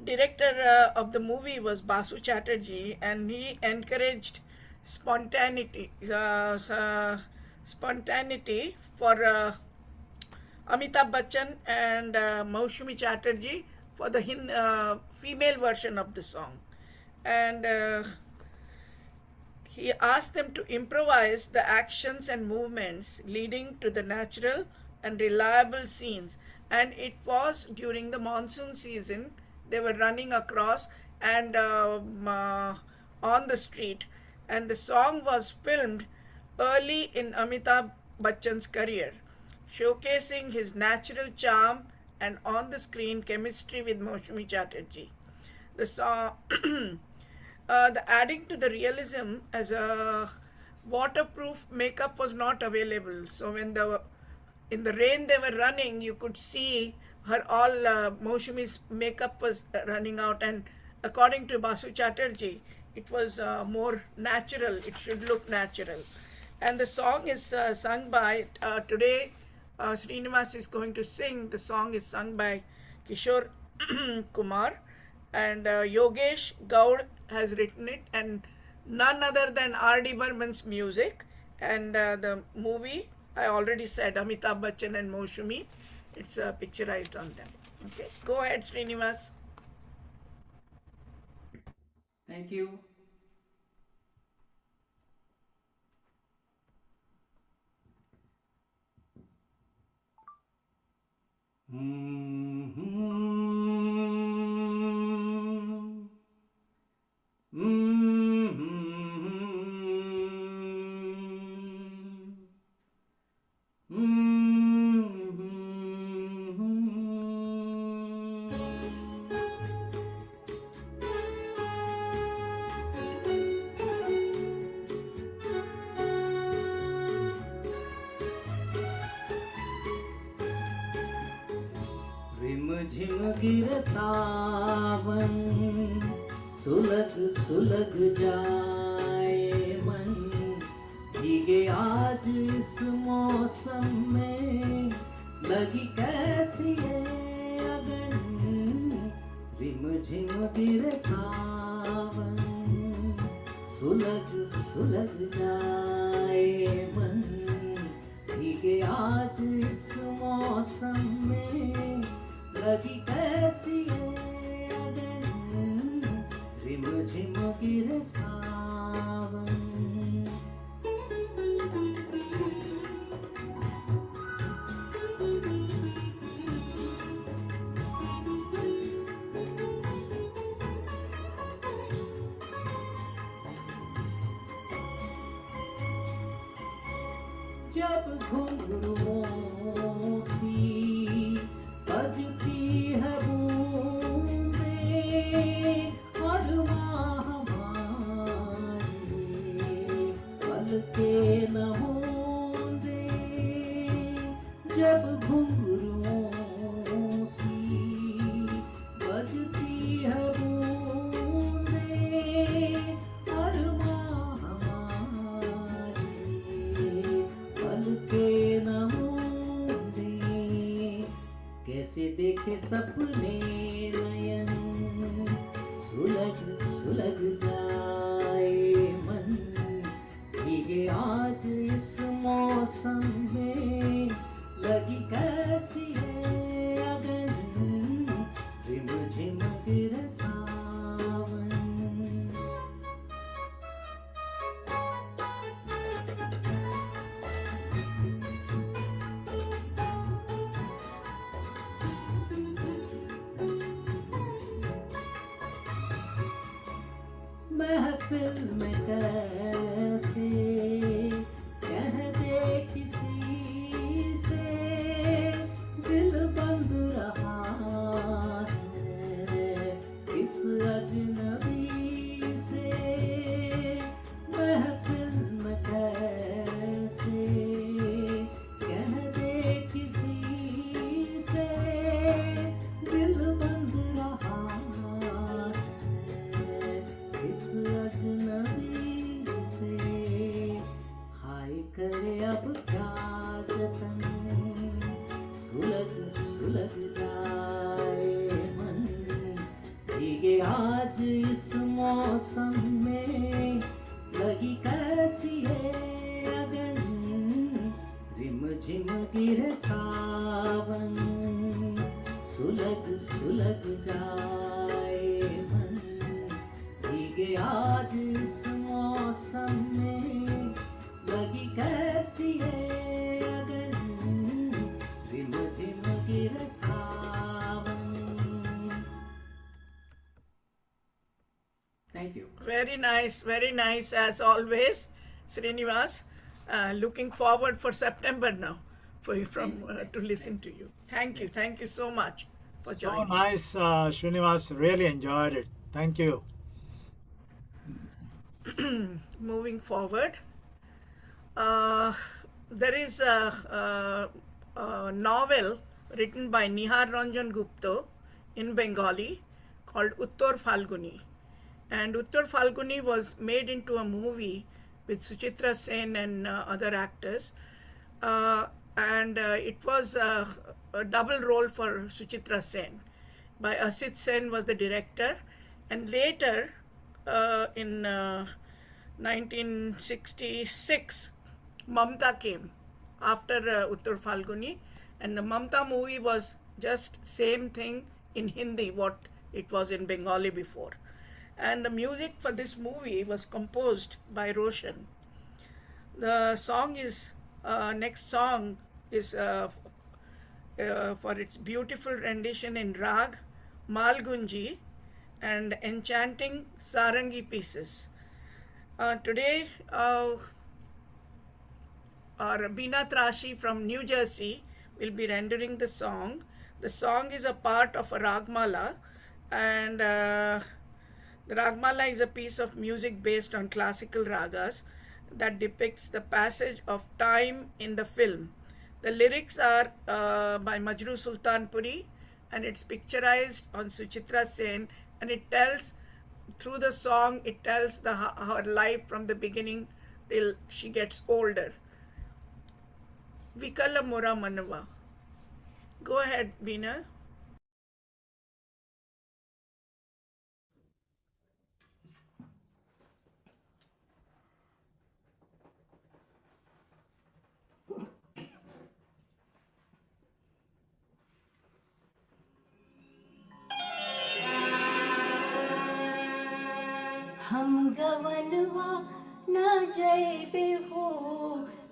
Director of the movie was Basu Chatterjee, and he encouraged spontaneity for Amitabh Bachchan and Maushumi Chatterjee for the female version of the song. And he asked them to improvise the actions and movements leading to the natural and reliable scenes. And it was during the monsoon season. They were running across and on the street. And the song was filmed early in Amitabh Bachchan's career, showcasing his natural charm and on-the-screen chemistry with Maushumi Chatterjee. The song, the adding to the realism, as a waterproof makeup was not available. So when in the rain they were running, you could see her all Maushumi's makeup was running out, and according to Basu Chatterjee, it was more natural. It should look natural. And the song is sung by, today Srinivas is going to sing. The song is sung by Kishore Kumar, and Yogesh Gaud has written it, and none other than R.D. Burman's music. And the movie, I already said, Amitabh Bachchan and Maushumi, it's picturized on them. Okay, go ahead, Srinivas.
Thank you. झिम गिर सावन सुलग सुलग जाए मन, भीगे आज इस मौसम में लगी कैसी है अगन। रिम झिम गिर सावन सुलग सुलग जाए मन, भीगे आज इस मौसम में लगी कैसी है अगन। रिम झिम गिर सावन। जब घुंघरुओं सी बजती है बूंदें और वहाँ हमारे पलके न होंदे। जब घुंघरुओं सी बजती है बूंदें और वहाँ हमारे पलके न होंदे। कैसे देखे सपने नयन सुलग सुलग जाए आज इस मौसम में लगी कैसी है अगन, रिम झिम गिरे सावन। महफिल में कैसे कह दे किसी से, दिल बंद रहा है इस अजनबी से। महफिल में कैसे कह दे किसी से, दिल बंद रहा इस अजनबी से। हाय करे अब क्या जतन, सुलग सुलग जाए मन, भीगे आज इस मौसम में लगी कैसी है अगन, रिम झिम गिरे सावन, सुलग सुलग जाए मन, भीगे आज इस मौसम में लगी कैसी है अगन, रिम झिम गिरे सावन। Thank you.
Very nice as always, Srinivas. Looking forward for September now to listen to you. Thank you so much for
So
joining.
nice, Srinivas. Really enjoyed it. Thank you.
Moving forward, there is a novel written by Nihar Ranjan Gupta in Bengali called Uttar Falguni. And Uttar Falguni was made into a movie with Suchitra Sen and other actors. And it was a double role for Suchitra Sen. By Asit Sen was the director. And later, in 1966, Mamta came after Uttar Falguni. And the Mamta movie was just same thing in Hindi, what it was in Bengali before. And the music for this movie was composed by Roshan. The song is, next song is for its beautiful rendition in Rag, Malgunji, and enchanting Sarangi pieces. Today, our Bina Trashi from New Jersey will be rendering the song. The song is a part of a Ragmala, and the Ragmala is a piece of music based on classical ragas that depicts the passage of time in the film. The lyrics are by Majru Sultanpuri, and it's picturized on Suchitra Sen, and it tells, through the song, it tells her life from the beginning till she gets older. Vikala Mora Manava. Go ahead, Veena.
हम गवनवा न जैबे हो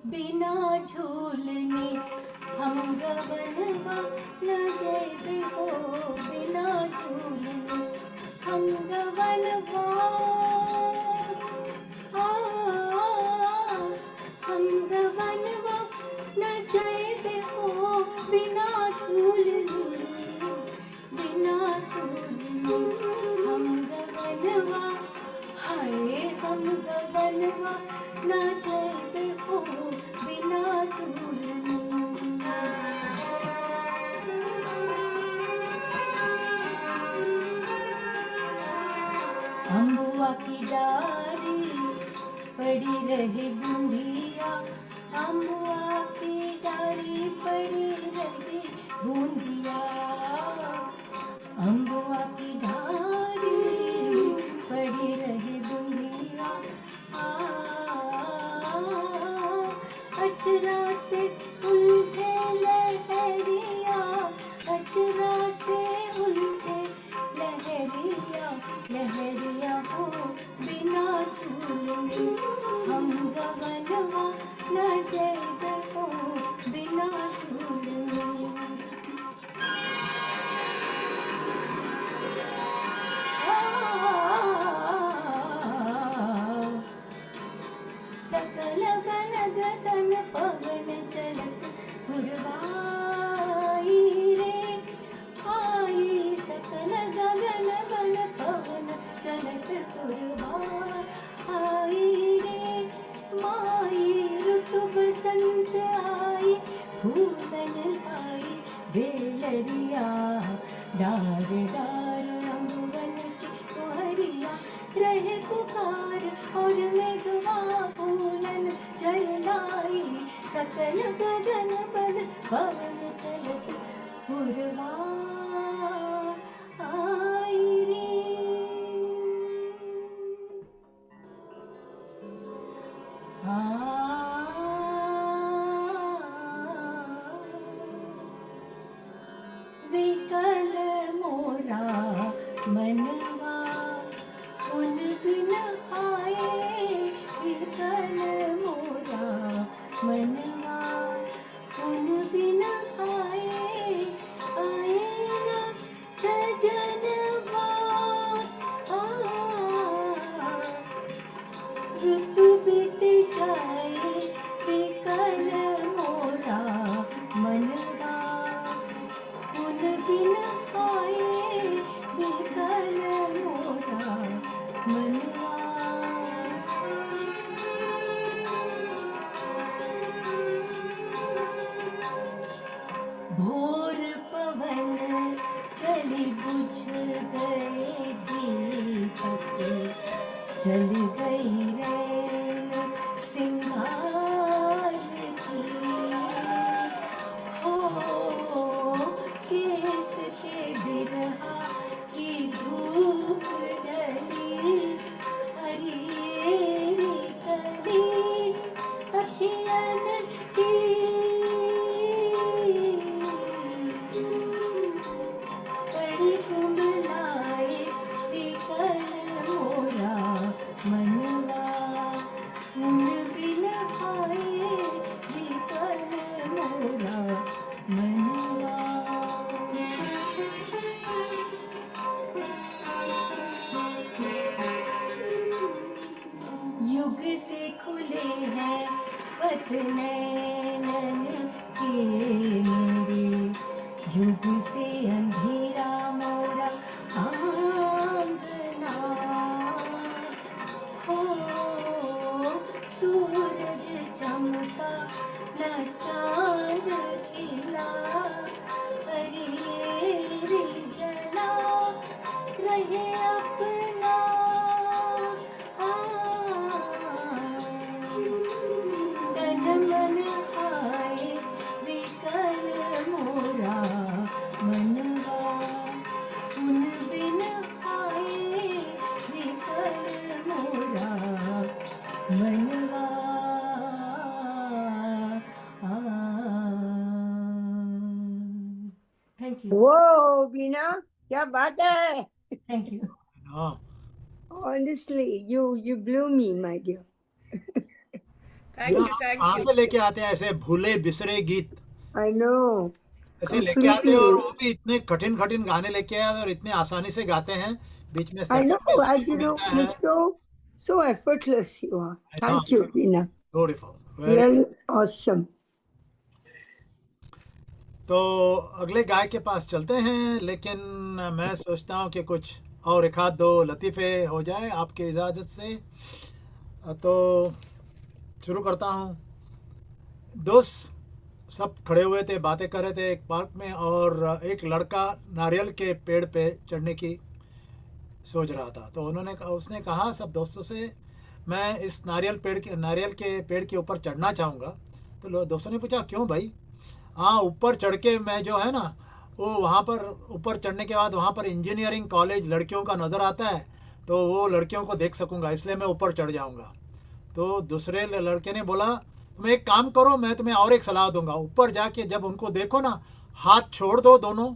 बिना झूलने, हम गवनवा न जैबे हो बिना झूलने, हम गवनवा हम गवनवा न जैबे हो बिना झूलने, बिना झूलने, हम गवनवा हाय हम गवनवा न जैबे हो बिना झूलने। अम्बुआ की डारी पड़ी रहे बूंदिया, अम्बुआ की डारी पड़ी रहे बूंदिया, अम्बुआ की डारी पड़ी रहे बूंदिया, लहरिया हो बिना झूलने हम गवनवा न जैबे हो बिना झूलने सकल बल गगन पवन चलत पुरवाई रे आई सकल गगन बल पवन चलत पुरवाई रे माई ऋतु बसंत आई फूलन लाई बेलरिया डार डार अम्बन की कुहरिया रहे पुकार और मेघवा फूलन जरलाई सकल गगन बल पवन चलत पुरवा आई रे विकल मोरा मनवा उन बिन आए विकल मोरा मनवा उन बिन आए आए ना सजनवा ऋतु बीत जाए विकल मोरा मनवा उन बिन आए विकल मोरा मनवा भोर पवन चली बुझ गए दीपक चल गई रैन सिंगार की हो केस के बिरहा की धूप डली हरियरी कली अखियन की कड़ी कुंडलाए विकल मोरा मनवा उन बिन आए विकल मोरा मनवा युग से खुले हैं पथ नैनन के मेरे युग से अंधेरा मोरा आंगना हो सूरज चमका न चांद खिला हरियरी जला रहे अपना तन मन आए विकल मोरा मनवा उन बिन आए विकल मोरा मनवा थैंक यू
Whoa, Veena, क्या बात है?
थैंक यू
हाँ
Honestly, you blew me, my dear.
Thank you, thank
कहाँ
you.
से लेके आते हैं ऐसे भूले बिसरे गीत
I know.
ऐसे लेके आते हैं और
Completely.
वो भी इतने कठिन कठिन गाने लेके आए और इतने आसानी से गाते हैं बीच में
I
सेकंड
know,
भी
I,
सुनने को
you know,
मिलता
you're
है
so effortless you are.
I know.
Thank you, Veena.
Beautiful very
Really awesome.
तो अगले गाय के पास चलते हैं लेकिन मैं सोचता हूँ कि कुछ और एक आध दो लतीफ़े हो जाए आपकी इजाज़त से तो शुरू करता हूँ दोस्त सब खड़े हुए थे बातें कर रहे थे एक पार्क में और एक लड़का नारियल के पेड़ पे चढ़ने की सोच रहा था तो उसने कहा सब दोस्तों से मैं इस नारियल के पेड़ के ऊपर चढ़ना चाहूँगा तो दोस्तों ने पूछा क्यों भाई हाँ ऊपर चढ़ के मैं जो है ना वो वहाँ पर ऊपर चढ़ने के बाद वहाँ पर इंजीनियरिंग कॉलेज लड़कियों का नज़र आता है तो वो लड़कियों को देख सकूँगा इसलिए मैं ऊपर चढ़ जाऊँगा तो दूसरे लड़के ने बोला तुम एक काम करो मैं तुम्हें और एक सलाह दूंगा ऊपर जाके जब उनको देखो ना हाथ छोड़ दो दोनों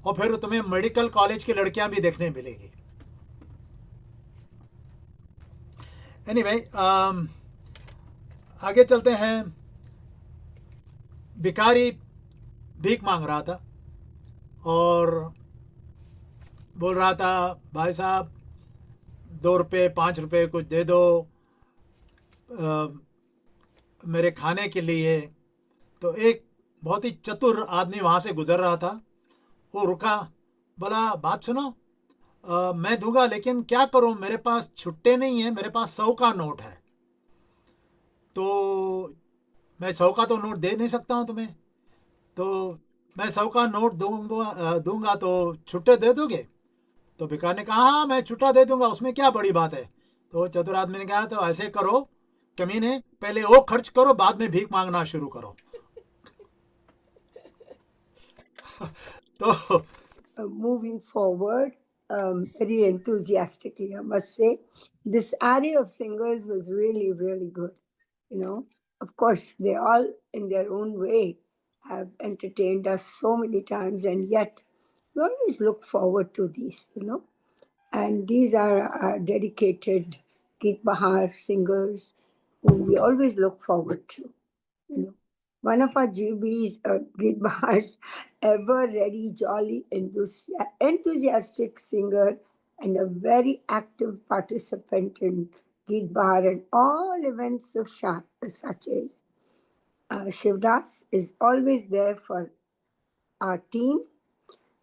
और फिर तुम्हें मेडिकल कॉलेज की लड़कियां भी देखने मिलेगी एनीवे आगे चलते हैं। भिखारी भीख मांग रहा था और बोल रहा था, भाई साहब 2 रुपये 5 रुपये कुछ दे दो मेरे खाने के लिए। तो एक बहुत ही चतुर आदमी वहाँ से गुजर रहा था, वो रुका, बोला बात सुनो, मैं दूंगा लेकिन क्या करूं, मेरे पास छुट्टे नहीं है, मेरे पास 100 का नोट है, तो मैं 100 का तो नोट दे नहीं सकता हूं तुम्हें, तो मैं 100 का नोट दूंगा तो छुट्टे दे दोगे? तो भिखारी ने कहा हाँ मैं छुट्टा दे दूंगा, उसमें क्या बड़ी बात है। तो चतुर आदमी ने कहा तो ऐसे करो कमीने, पहले वो खर्च करो बाद में भीख मांगना शुरू करो। तो
moving forward, very enthusiastically, I must say, this array of singers was really, really good. You know, of course, they all in their own way have entertained us so many times, and yet we always look forward to these, you know. And these are our dedicated Geet Bahar singers whom we always look forward to, you know. One of our GBs, Geet Bahar's ever ready, jolly, enthusiastic singer and a very active participant in Geet Bahar and all events of such as Shivdas is always there for our team,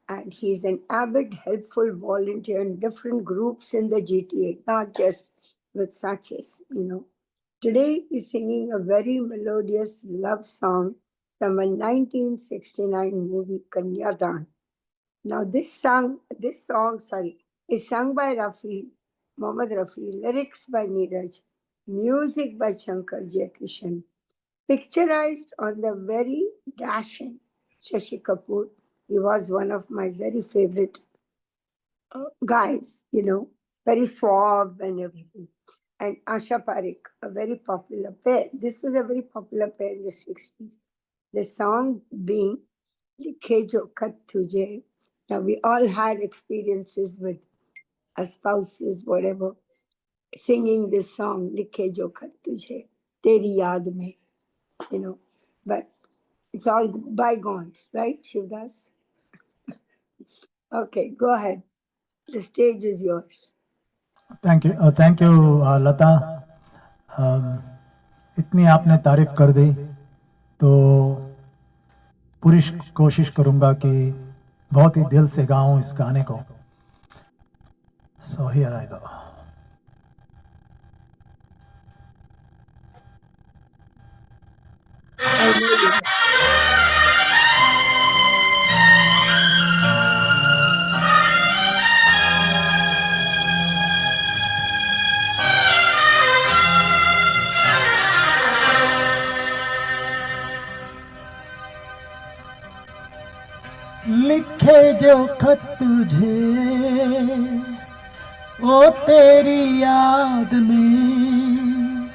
and he's an avid, helpful volunteer in different groups in the GTA, not just with Sachis, you know. Today he's singing a very melodious love song from a 1969 movie, Kanyadan. Now this song, is sung by Mohammad Rafi, lyrics by Neeraj, music by Shankar Jaikishan, picturized on the very dashing Shashi Kapoor. He was one of my very favorite guys, you know, very suave and everything. And Asha Parekh, a very popular pair. This was a very popular pair in the 60s. The song being Likhe Jo Khat Tujhe. Now we all had experiences with our spouses, whatever, singing this song, Likhe Jo Khat Tujhe, Teri Yaad Mein, you know. But it's all bygones, right, Shivdas? Okay, go ahead. The stage is yours.
Thank you Lata. इतनी आपने तारीफ कर दी तो पूरी कोशिश करूंगा कि बहुत ही दिल से गाऊं इस गाने को। सो हियर आई गो। लिखे जो खत तुझे ओ तेरी याद में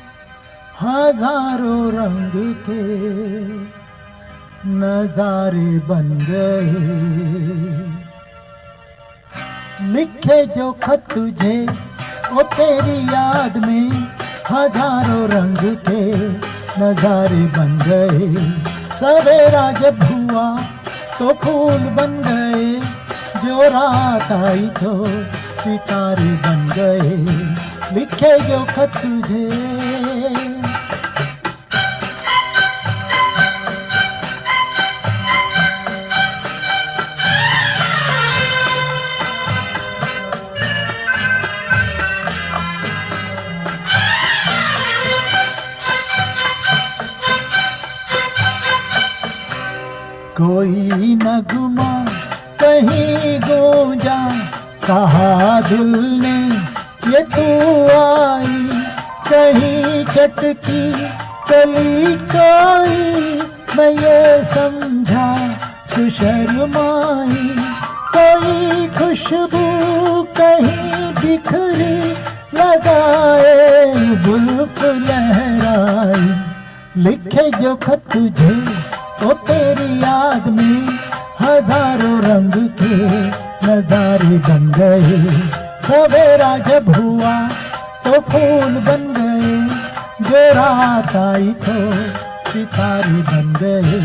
हजारों रंग के नजारे बन गए। लिखे जो खत तुझे ओ तेरी याद में हजारों रंग के नजारे बन गए। सवेरा जब हुआ तो फूल बन गए, जो रात आई तो सितारे बन गए। लिखे जो खत तुझे। कोई नगमा कहीं गूंजा, कहा दिल ने ये तू आई। कहीं चटकी कली कोई, मैं ये समझा तू शर्माई। कोई खुशबू कहीं बिखरी, लगाए जुल्फ लहराई। लिखे जो खत तुझे ओ तेरी याद में हजारों रंग के नजारे बन गए। सवेरा जब हुआ तो फूल बन गए, जो रात आई तो सितारे बन गए,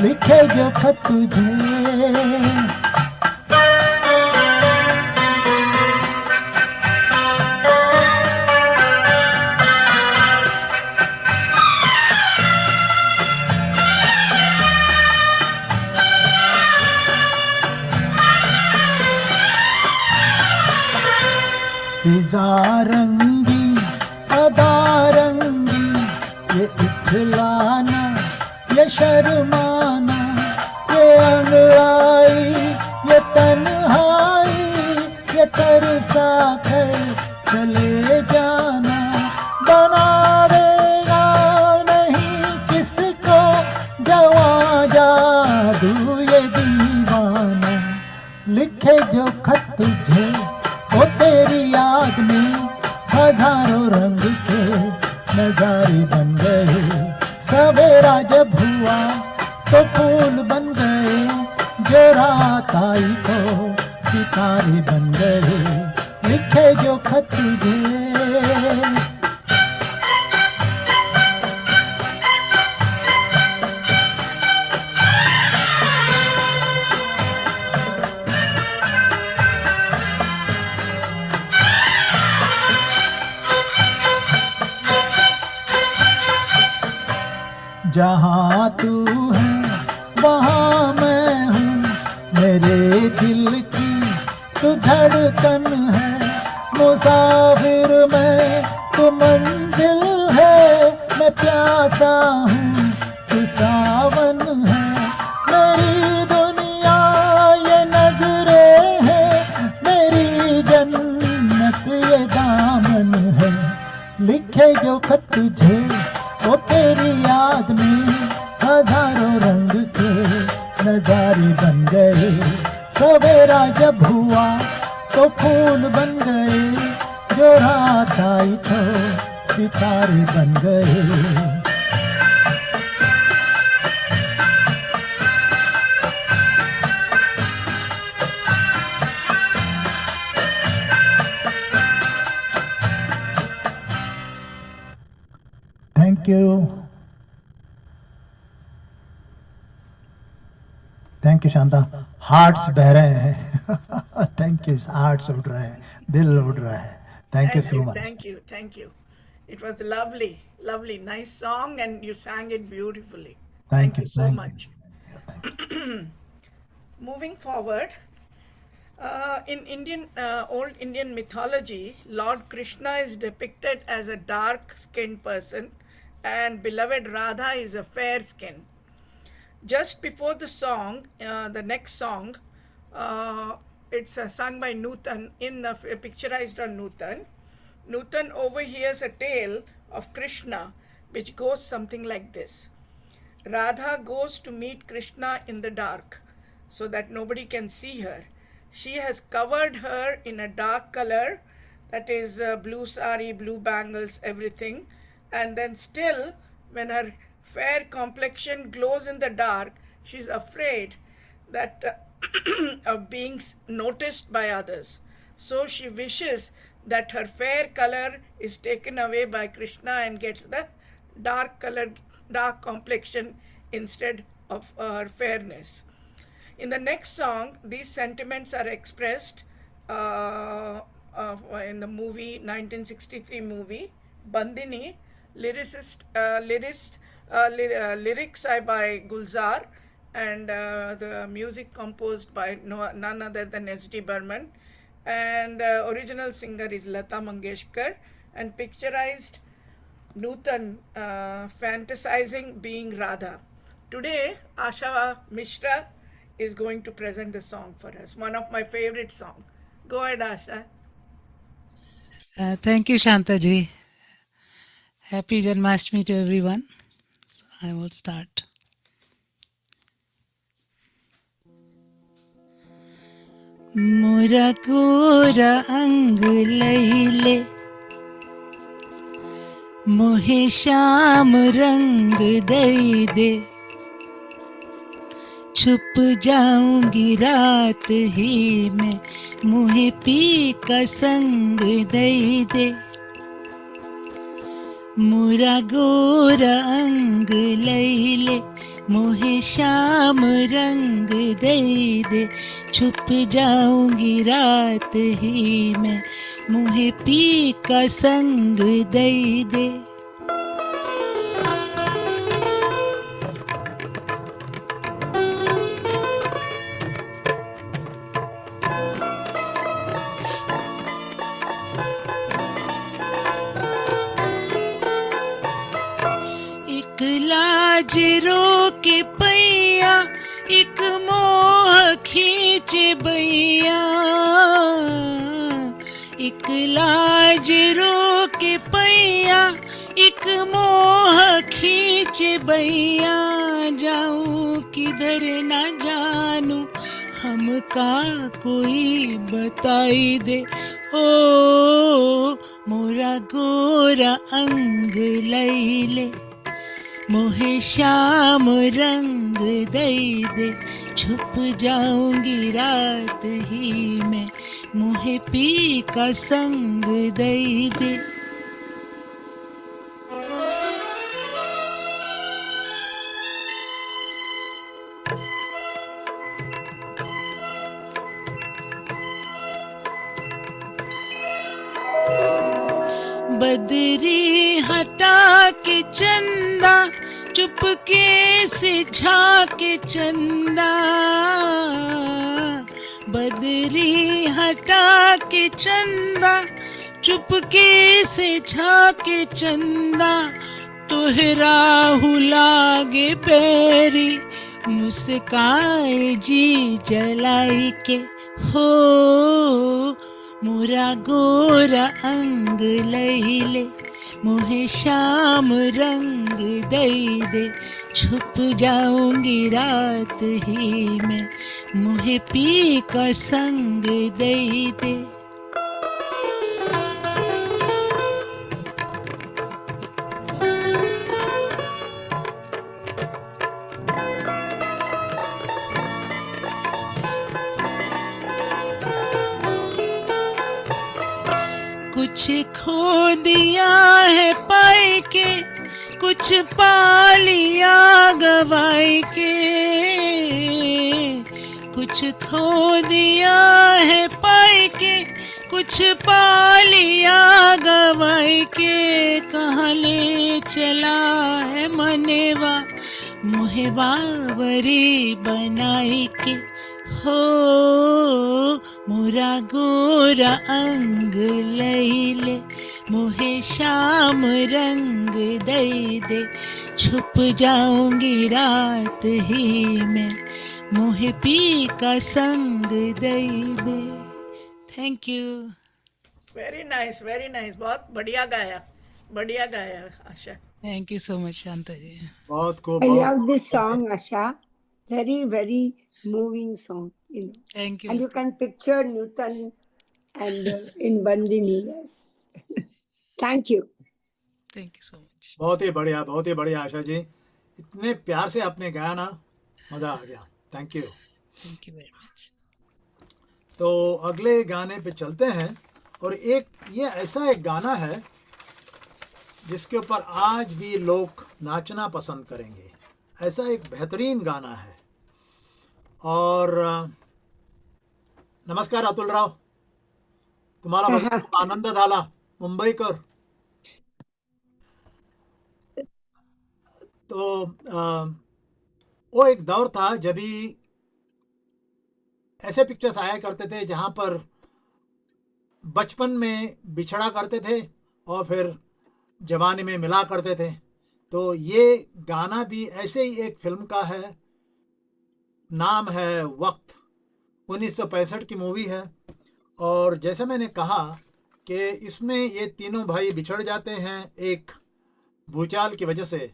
लिखे जो खत तुझे। फिजा रंगी अदा रंगी, ये इखलाना ये शर्माना, ये अंगड़ाई ये तन्हाई, ये तरसा कर चले जाना, बना देगा नहीं किसको जवां जादू ये दीवाना, लिखे जो खत तुझे ओ तेरी याद में हजारों रंग के नजारे बन गए, सवेरा जब हुआ तो फूल बन गए, जो रात आई तो सितारे बन गए, लिखे जो खत तुझे। जहाँ तू है वहाँ मैं हूँ, मेरे दिल की तू धड़कन है, मुसाफिर मैं तू मंजिल है, मैं प्यासा हूँ तू सावन है, मेरी दुनिया ये नजरें है, मेरी जन्नत ये दामन है, लिखे जो खत तुझे ओ तेरी याद में हजारों रंग के नजारे बन गए, सवेरा जब हुआ तो फूल बन गए, जो रात आई तो सितारे बन गए। थैंक यू शांता, हार्ट्स बह रहे हैं। थैंक यू, हार्ट्स उड़ रहे हैं, दिल उड़ रहा है। Thank you so much.
Thank you. It was lovely, nice song, and you sang it beautifully.
Thank you
so much. Moving forward, in old Indian mythology, Lord Krishna is depicted as a dark-skinned person, and beloved Radha is a fair skin. Just before the song, the next song, it's sung by Nutan, picturized on Nutan. Nutan overhears a tale of Krishna which goes something like this. Radha goes to meet Krishna in the dark so that nobody can see her. She has covered her in a dark color, that is blue sari, blue bangles, everything. And then still, when her fair complexion glows in the dark, she's afraid that of being noticed by others. So she wishes that her fair color is taken away by Krishna and gets the dark complexion instead of her fairness. In the next song, these sentiments are expressed in the movie, 1963 movie, Bandini. Lyrics are by Gulzar, and the music composed by none other than S.D. Burman, and original singer is Lata Mangeshkar, and picturized Nutan fantasizing being Radha. Today, Asha Mishra is going to present the song for us, one of my favorite songs. Go ahead, Asha.
Thank you, Shanta ji. Happy Janmashtami to everyone. So I will start. मोरा गोरा अंग लैले मोहे श्याम रंग दे दे, छुप जाऊंगी रात ही में, मुहे पी का संग दे दे। मोरा गोरा अंग लैले मोहे श्याम रंग दे दे, छुप जाऊंगी रात ही में मोहे पी का संग दे दे। एक लाज रोके पैया, एक मोह खींचे बैया, एक लाज रोके पैया, एक मोह खींचे बैया, जाऊं किधर ना जानू हमका कोई बताई दे। ओ मोरा गोरा अंग लैले मोहे श्याम रंग दे दे, छुप जाऊंगी रात ही में मोहे पी का संग दे दे। बदरी हटा के चंदा, चुपके से झाके चंदा, बदरी हटा के चंदा, चुपके से झाके चंदा, तोहरा लागे पैरी मुस्काए जी जलाई के। हो मोरा गोरा अंग लैले मोहे श्याम रंग दे दे, छुप जाऊंगी रात ही में मोहे पी का संग दे दे। कुछ खो दिया है पाई के, कुछ पा लिया गवाई के, कुछ खो दिया है पाई के, कुछ पा लिया गवाई के, कहाँ ले चला है मनेवा मोहे बावरी बनाई के। हो मोरा गोरा अंग लैले मोहे श्याम रंग दे दे, छुप जाऊंगी रात ही में मोहे पी का संग दे दे। Thank you.
Very nice, very nice. बहुत बढ़िया गाया, बढ़िया गाया Asha.
Thank you so much Shanta ji.
बहुत खूब।
I love this song, Asha. Very, very moving song. You know.
Thank you.
And you can picture Nutan and in Bandini. Yes. Thank you.
Thank you so much.
बहुत ही बढ़िया आशा जी, इतने प्यार से आपने गाया ना, मज़ा आ गया। Thank you.
Thank you very much.
तो अगले गाने पे चलते हैं, और ये ऐसा एक गाना है जिसके ऊपर आज भी लोग नाचना पसंद करेंगे। ऐसा एक बेहतरीन गाना है। और नमस्कार अतुल राव, तुम्हाला बघून आनंद झाला, मुंबईकर। तो वो एक दौर था जब भी ऐसे पिक्चर्स आया करते थे जहाँ पर बचपन में बिछड़ा करते थे और फिर जवानी में मिला करते थे। तो ये गाना भी ऐसे ही एक फिल्म का है, नाम है वक्त, 1965 की मूवी है। और जैसे मैंने कहा कि इसमें ये तीनों भाई बिछड़ जाते हैं एक भूचाल की वजह से,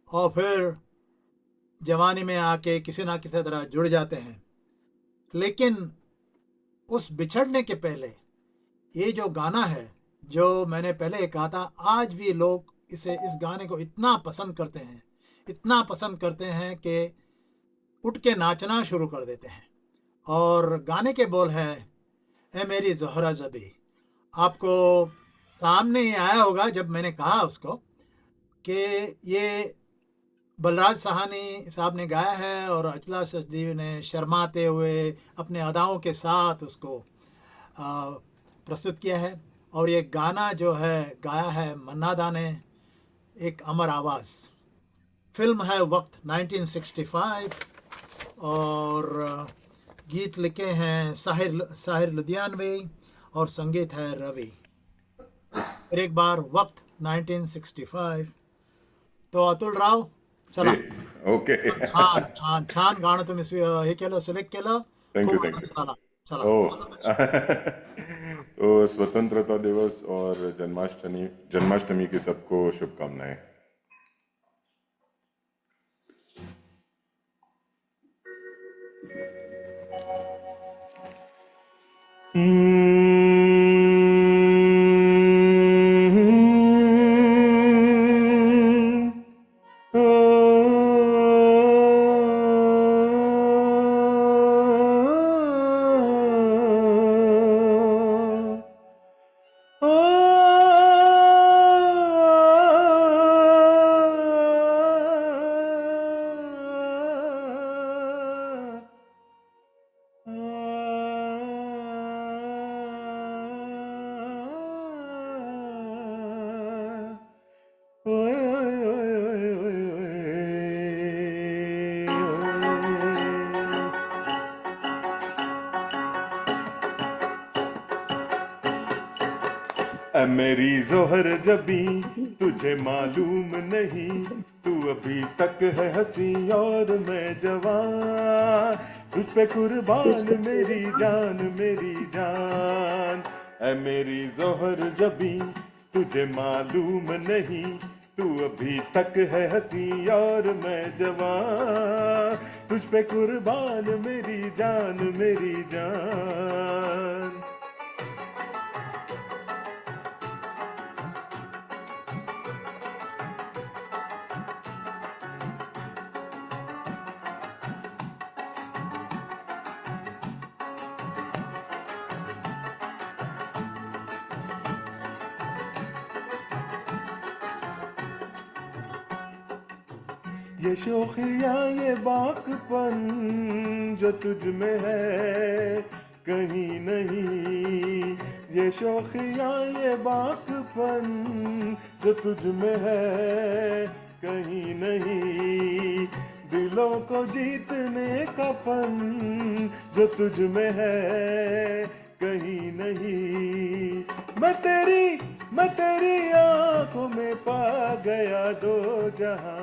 और फिर जवानी में आके किसी ना किसी तरह जुड़ जाते हैं। लेकिन उस बिछड़ने के पहले ये जो गाना है, जो मैंने पहले कहा था, आज भी लोग इस गाने को इतना पसंद करते हैं कि उठ के नाचना शुरू कर देते हैं। और गाने के बोल है, ए मेरी ज़ोहरा ज़बी। आपको सामने ही आया होगा जब मैंने कहा उसको, कि ये बलराज साहनी साहब ने गाया है और अचला सचदेव ने शर्माते हुए अपने अदाओं के साथ उसको प्रस्तुत किया है। और ये गाना जो है गाया है मन्ना दा ने, एक अमर आवाज़। फिल्म है वक्त 1965 और गीत लिखे हैं साहिर लुधियानवी और संगीत है रवि। फिर एक बार वक्त 1965। तो अतुल राव चला
ओके
छान छान छान गाणं तुम्ही हे केलं, सिलेक्ट केलं.
थैंक
खूप
यू
आनंद झाला. चला
तो स्वतंत्रता दिवस और जन्माष्टमी की सबको शुभकामनाएं। मेरी जोहर जबी तुझे मालूम नहीं, तू अभी तक है हंसी और मैं जवान, तुझ पे कुर्बान मेरी जान मेरी जान। ऐ मेरी जोहर जबी तुझे मालूम नहीं, तू अभी तक है हंसी और मैं जवान, तुझ पे कुर्बान मेरी जान मेरी जान। ये शोखिया ये बाकपन जो तुझ में है कहीं नहीं, ये शोखिया ये बाकपन जो तुझ में है कहीं नहीं, दिलों को जीतने का फन जो तुझ में है कहीं नहीं। मैं तेरी आंखों में पा गया दो जहां,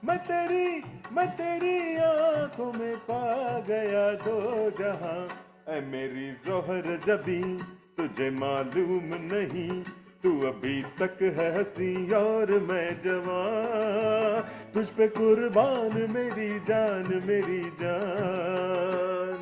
मैं तेरी आंखों में पा गया दो जहां। ऐ मेरी जोहर जबी तुझे मालूम नहीं, तू अभी तक है हंसी और मैं जवान, तुझ पे कुर्बान मेरी जान मेरी जान।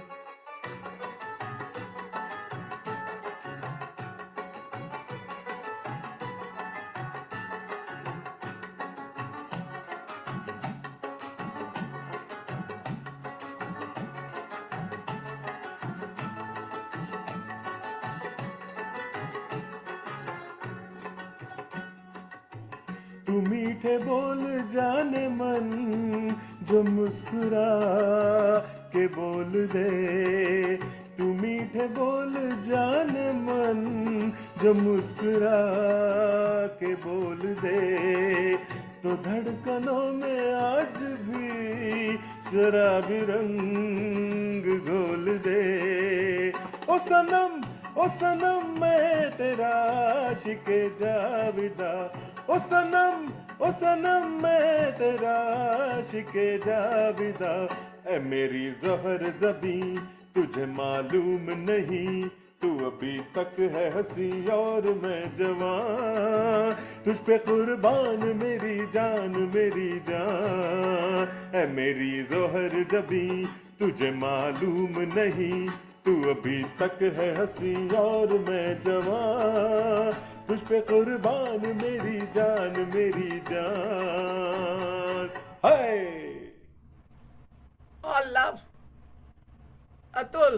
तू मीठे बोल जाने मन जो मुस्कुरा के बोल दे, तू मीठे बोल जाने मन जो मुस्कुरा के बोल दे, तो धड़कनों में आज भी शराबी रंग घोल दे। ओ सनम मैं तेरा आशिके जाविदा, ओ सनम मैं तेरा आशिके जाविदा। ऐ मेरी जोहर जबी तुझे मालूम नहीं, तू अभी तक है हंसी और मैं जवान, तुझ पे कुर्बान मेरी जान मेरी जान। ऐ मेरी जोहर जबी तुझे मालूम नहीं, तू अभी तक है हंसी और मैं जवान, तुझ पे कुर्बान मेरी जान मेरी जान। हाय
All love. Atul.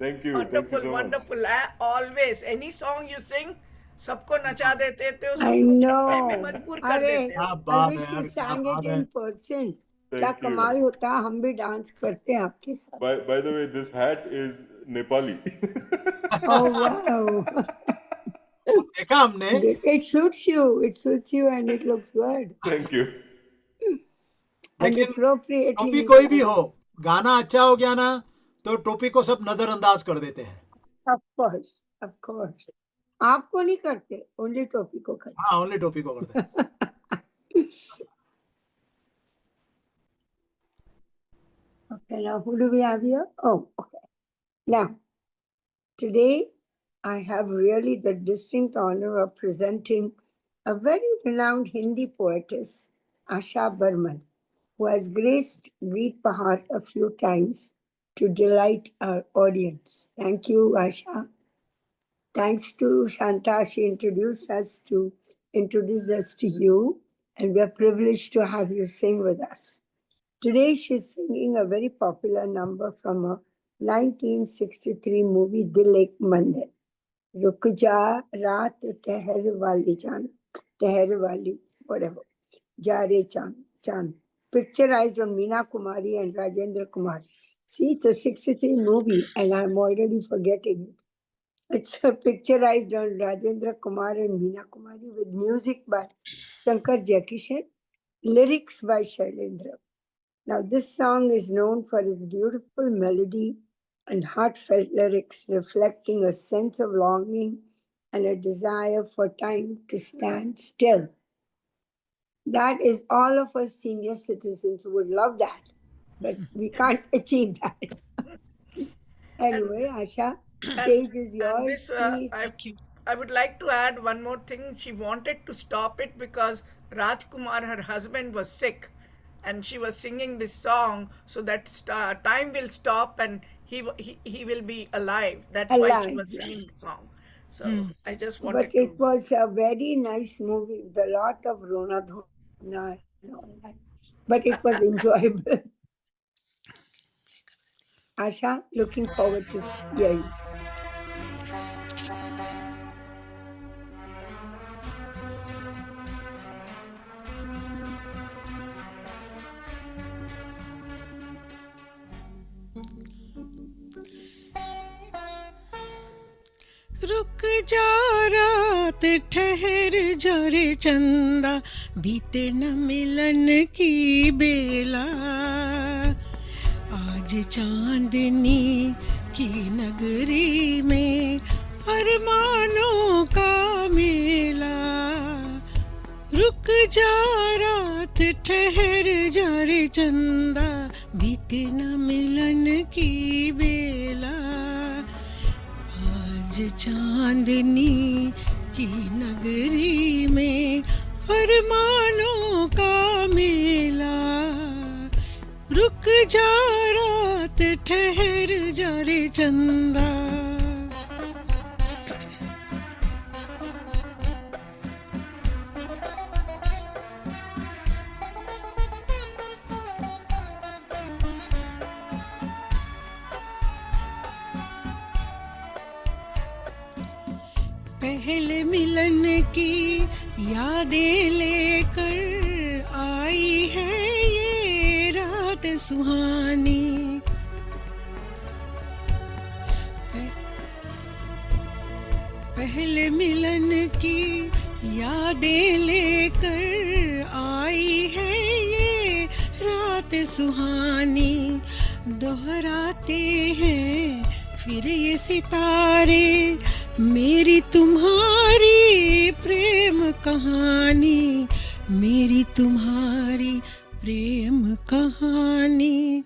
Thank you.
Wonderful,
Thank you so
wonderful.
much.
Always. Any song you sing, सबको नचा देते थे, उसको
I
कुछ करने में
know.
मजबूर कर
अरे,
देते
क्या
हो।
I
बात है
wish you
यार, क्या
sang
बात
it
है.
in person. क्या
Thank you.
कमाल होता, हम भी डांस करते हैं आपके साथ.
By the way, this hat is Nepali.
Oh wow.
वो देखा हमने.
It suits you. It suits you and it looks good.
Thank you.
And
लेकिन
appropriately
टोपी
you
कोई भी
sang.
हो, गाना अच्छा हो गया ना तो टोपी को सब नजरअंदाज कर देते हैं.
Of course, of course. आपको नहीं करते, only टोपी को करते.
हाँ, ओनली टोपी को करते हैं.
Okay, now who do we have here? Oh, okay. Now, today I have really the distinct honor of presenting a very renowned Hindi poetess, Asha Burman, who has graced Greet Bahar a few times to delight our audience. Thank you, Asha. Thanks to Shanta, she introduced us to you, and we are privileged to have you sing with us. Today, she's singing a very popular number from a 1963 movie, Dil Ek Mandir. Ruk ja raat teher wali, whatever. Ja re chand. Picturized on Meena Kumari and Rajendra Kumar. See, it's a 63 movie, and I'm already forgetting it. It's picturized on Rajendra Kumar and Meena Kumari with music by Shankar Jaikishan, lyrics by Shailendra. Now, this song is known for its beautiful melody and heartfelt lyrics reflecting a sense of longing and a desire for time to stand still. That is, all of us senior citizens would love that, but we can't achieve that. Anyway, Asha, stage is yours.
Miss,
Please.
I would like to add one more thing. She wanted to stop it because Rajkumar, her husband, was sick, and she was singing this song so that time will stop and he will be alive. That's why she was singing the song. So I just wanted
But it was a very nice movie with a lot of Rona Dhona and all that. But it was enjoyable. Asha, looking forward to hearing you.
रुक जा रात ठहर जा रे चंदा, बीते न मिलन की बेला। आज चांदनी की नगरी में अरमानों का मेला। रुक जा रात ठहर जा रे चंदा, बीते न मिलन की बेला। आज चांदनी की नगरी में अरमानों का मेला। रुक जा रात ठहर जा रे चंदा। पहले मिलन की यादें लेकर आई है ये रात सुहानी। पहले मिलन की यादें लेकर आई है ये रात सुहानी। दोहराते हैं फिर ये सितारे मेरी तुम्हारी प्रेम कहानी, मेरी तुम्हारी प्रेम कहानी।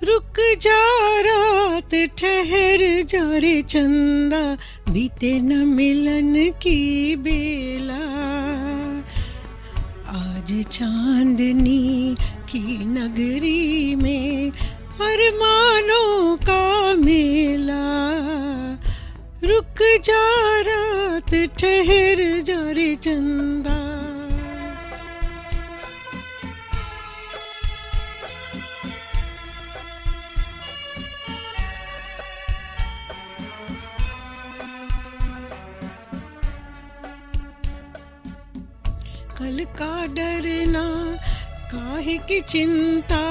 रुक जा रात ठहर जा रे चंदा, बीते न मिलन की बेला। आज चांदनी की नगरी में अरमानों का मेला। रुक जा रात ठहर जा रे चंदा। कल का डरना काहे की चिंता,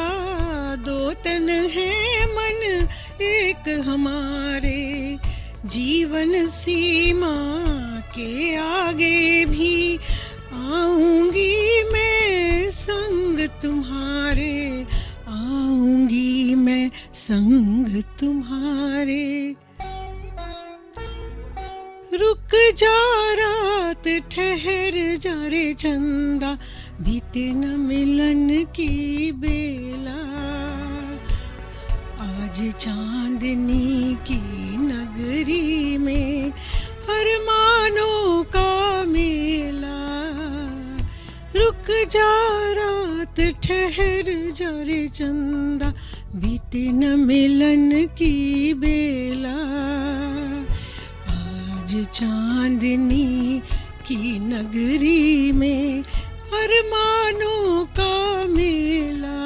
दो तन है मन एक हमारे, जीवन सीमा के आगे भी आऊंगी मैं संग तुम्हारे, आऊंगी मैं संग तुम्हारे। रुक जा रात ठहर जा रे चंदा, बीते न मिलन की बेला, आज चांदनी की नगरी में अरमानों का मेला। रुक जा रात ठहर जा रे चंदा, बीते न मिलन की बेला, आज चांदनी की नगरी में अरमानों का मेला।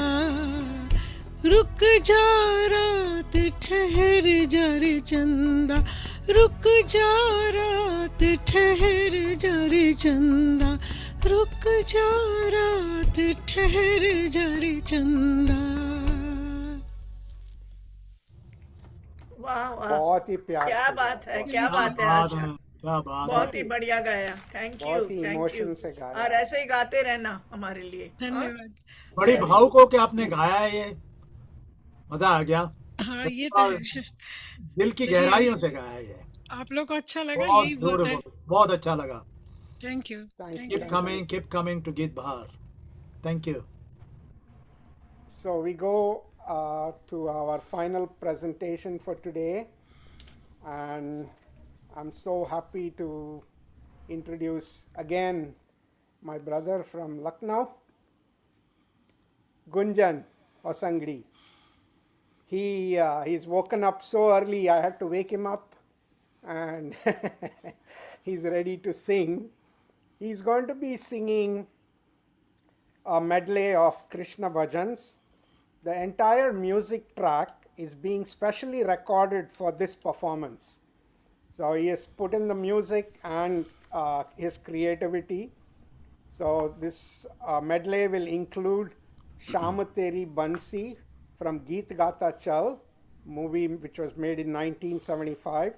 रुक जा रात ठहर जा रे चंदा, रुक जा रात ठहर जा रे चंदा, रुक जा रात ठहर जा रे चंदा।
वाह वाह,
बहुत ही प्यार
क्या
से
बात है,
गाया।
क्या बात है
बात
आशा,
है, क्या बात
बहुत
है।
ही बढ़िया गाया। थैंक यू,
बहुत ही
थैंक
इमोशन
यू।
से गाया।
और ऐसे ही गाते रहना हमारे लिए।
धन्यवाद।
बड़ी भावुक हो के आपने गाया है, ये मजा आ गया।
हाँ
That's
ये तो
all,
है।
दिल की
चलिए,
गहराइयों से गाया है ये।
आप लोग को अच्छा लगा,
बहुत
यही बहुत है।
ब्यूटीफुल, बहुत अच्छा लगा।
Thank you,
Thank
thank
you.
You.
Keep coming to Geet Bahar. Thank you.
So we go to our final presentation for today, and I'm so happy to introduce again my brother from Lucknow, Gunjan Osangdi. He's woken up so early, I had to wake him up, and he's ready to sing. He's going to be singing a medley of Krishna bhajans. The entire music track is being specially recorded for this performance. So he has put in the music and his creativity. So this medley will include Sham Teri Bansi from Geet Gata Chal, movie which was made in 1975,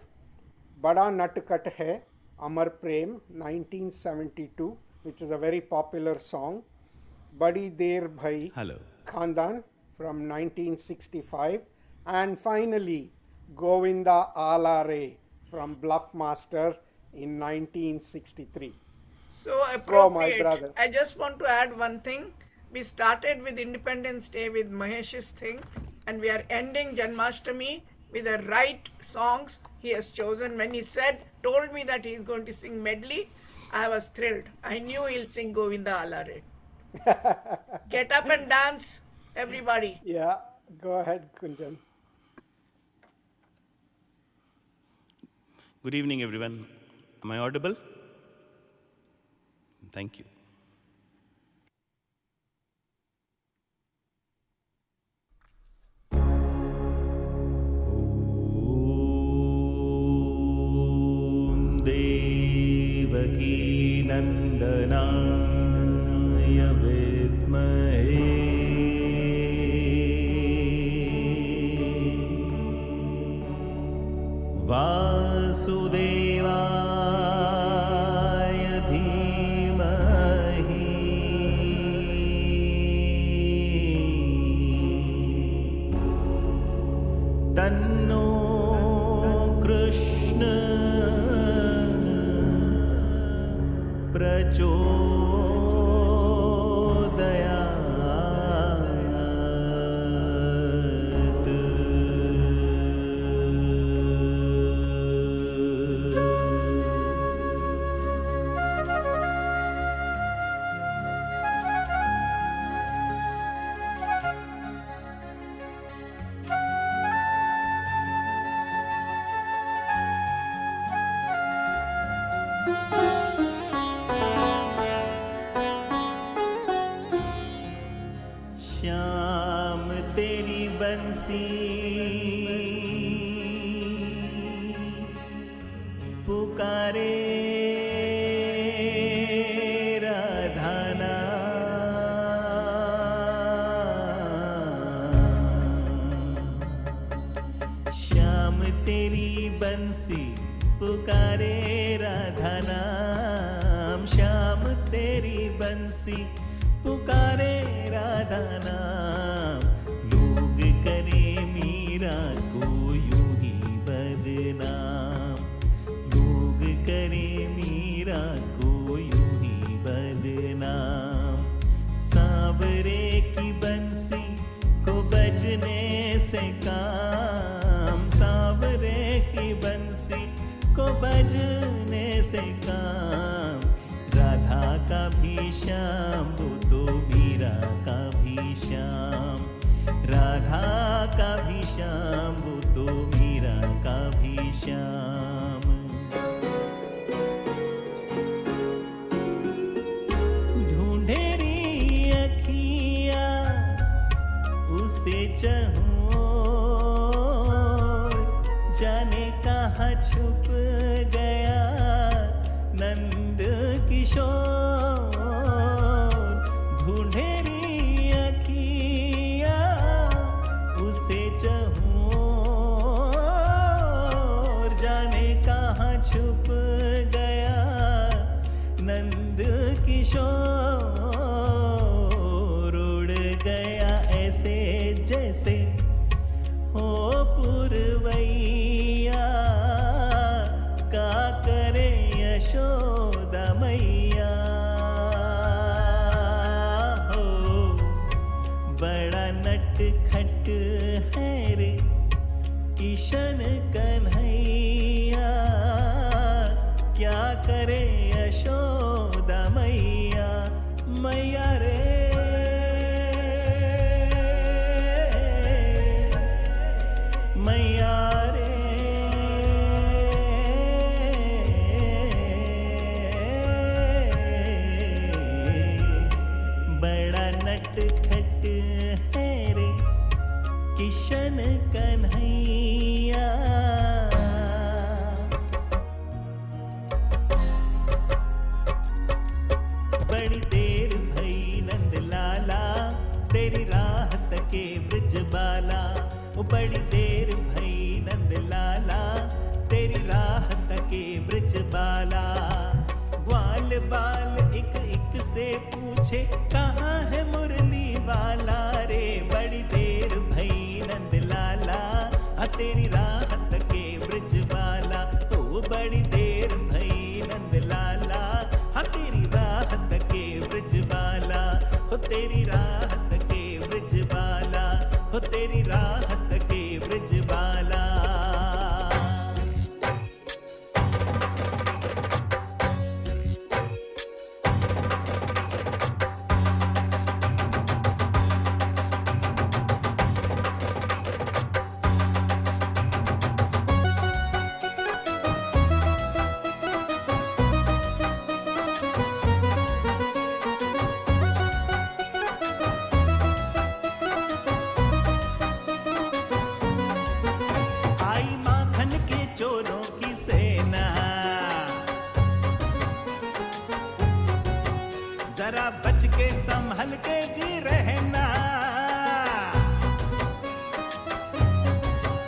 Bada Natkat Hai, Amar Prem, 1972, which is a very popular song, Badi Der Bhai Khandan from 1965, and finally Govinda Ala Re from Bluff Master in 1963.
So
my
appropriate.
brother.
I just want to add one thing. We started with Independence Day with Mahesh's thing, and we are ending Janmashtami with the right songs he has chosen. When he told me that he is going to sing medley, I was thrilled. I knew he'll sing Govinda Alare. Get up and dance, everybody.
Yeah, go ahead, Kunjan.
Good evening, everyone. Am I audible? Thank you. देवकी नंदनाय विद्महे वासुदेवाय धीमहि तन्नो कृष्ण प्रचोदयात्। श्याम तेरी बंसी पुकारे राधा तेरी बंसी पुकारे राधा नाम, श्याम तेरी बंसी पुकारे राधा नाम। लोग करे मीरा को यूं ही बदनाम, लोग करे मीरा को यूं ही बदनाम। सांवरे की बंसी को बजने से काम, सांवरे की बंसी को बजने से काम। राधा का भी श्याम वो तो मीरा का भी श्याम, राधा का भी श्याम वो तो मीरा का भी श्याम। ढूंढेरी अखियाँ उसे चहूं, जाने कहाँ छुप गया नंद किशोर। ढूंढेरी अखियाँ उसे चहूं, जाने कहाँ छुप गया नंद किशोर। उड़ गया ऐसे जैसे हो पुरवैया, का करे यशोदा मैया। हो बड़ा नटखट है रे किशन कन्हैया, क्या करे यशोदा मैया। मैया रे मैया रे, बड़ा नटखट है रे किशन कन्हैया। बड़ी देर भई नंद लाला तेरी राह तके ब्रज बाला। बड़ी देर भई नंद लाला तेरी राह तके ब्रज बाला। ग्वाल बाल एक एक से पूछे कहाँ है मुरली वाला रे। बड़ी देर भई नंद लाला तेरी राह तके ब्रज बाला। ओ बड़ी देर भई नंद लाला तेरी राह तके ब्रज बाला। हो तेरी राह तके ब्रज बाला, हो तेरी राह तके ब्रज बाला। जरा बच के संभल के जी रहना।